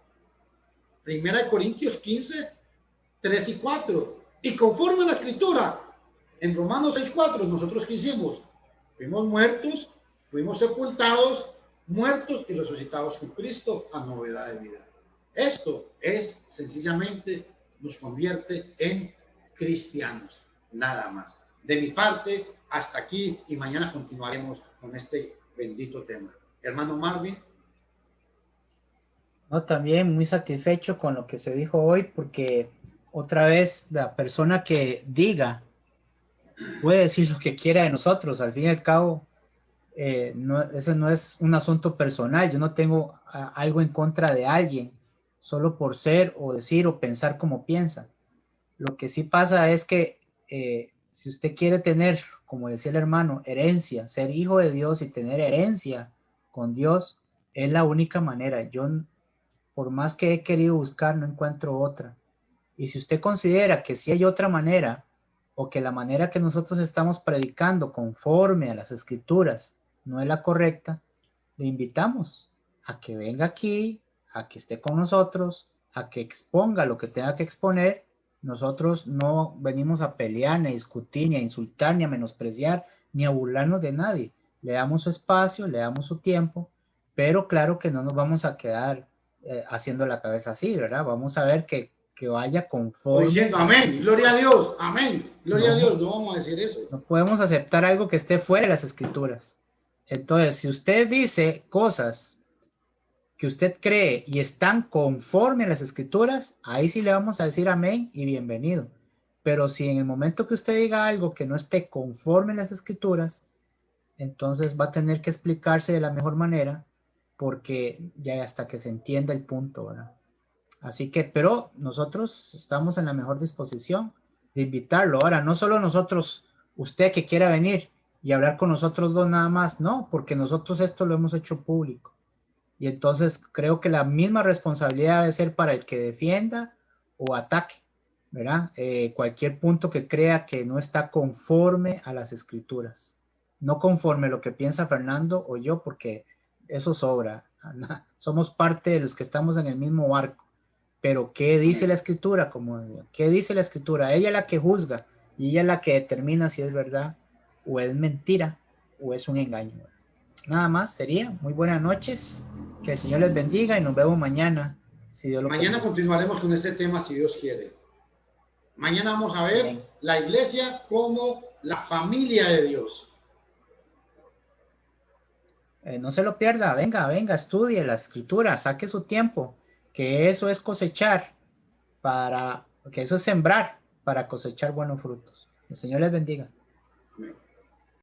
Primera de Corintios 15, 3 y 4. Y conforme a la Escritura, en Romanos 6:4, nosotros ¿qué hicimos? Fuimos muertos, fuimos sepultados, muertos y resucitados con Cristo a novedad de vida. Esto es sencillamente, nos convierte en cristianos, nada más. De mi parte, hasta aquí, y mañana continuaremos con este bendito tema. Hermano Marvin. No, también muy satisfecho con lo que se dijo hoy, porque otra vez la persona que diga puede decir lo que quiera de nosotros. Al fin y al cabo, ese no es un asunto personal. Yo no tengo algo en contra de alguien solo por ser o decir o pensar como piensa. Lo que sí pasa es que si usted quiere tener, como decía el hermano, herencia, ser hijo de Dios y tener herencia con Dios, es la única manera. Yo, por más que he querido buscar, no encuentro otra. Y si usted considera que sí hay otra manera, o que la manera que nosotros estamos predicando conforme a las Escrituras no es la correcta, le invitamos a que venga aquí, a que esté con nosotros, a que exponga lo que tenga que exponer. Nosotros no venimos a pelear, ni a discutir, ni a insultar, ni a menospreciar, ni a burlarnos de nadie. Le damos su espacio, le damos su tiempo, pero claro que no nos vamos a quedar haciendo la cabeza así, ¿verdad? Vamos a ver que vaya conforme. O diciendo amén, gloria a Dios, amén, gloria a Dios, no vamos a decir eso. No podemos aceptar algo que esté fuera de las Escrituras. Entonces, si usted dice cosas que usted cree y están conforme a las Escrituras, ahí sí le vamos a decir amén y bienvenido. Pero si en el momento que usted diga algo que no esté conforme a las Escrituras, entonces va a tener que explicarse de la mejor manera, porque ya hasta que se entienda el punto, ¿verdad? Así que, pero nosotros estamos en la mejor disposición de invitarlo. Ahora, no solo nosotros, usted que quiera venir y hablar con nosotros dos nada más, no, porque nosotros esto lo hemos hecho público. Y entonces creo que la misma responsabilidad debe ser para el que defienda o ataque, ¿verdad? Cualquier punto que crea que no está conforme a las Escrituras. No conforme a lo que piensa Fernando o yo, porque eso sobra. Somos parte de los que estamos en el mismo barco. Pero ¿qué dice la Escritura? ¿Qué dice la Escritura? Ella es la que juzga y ella es la que determina si es verdad o es mentira o es un engaño. Nada más sería. Muy buenas noches. Que el Señor les bendiga y nos vemos mañana. Si Dios lo mañana permite. Continuaremos con este tema si Dios quiere. Mañana vamos a ver Bien. La iglesia como la familia de Dios. No se lo pierda. Venga, estudie la Escritura, saque su tiempo. Que eso es cosechar, que eso es sembrar para cosechar buenos frutos. El Señor les bendiga.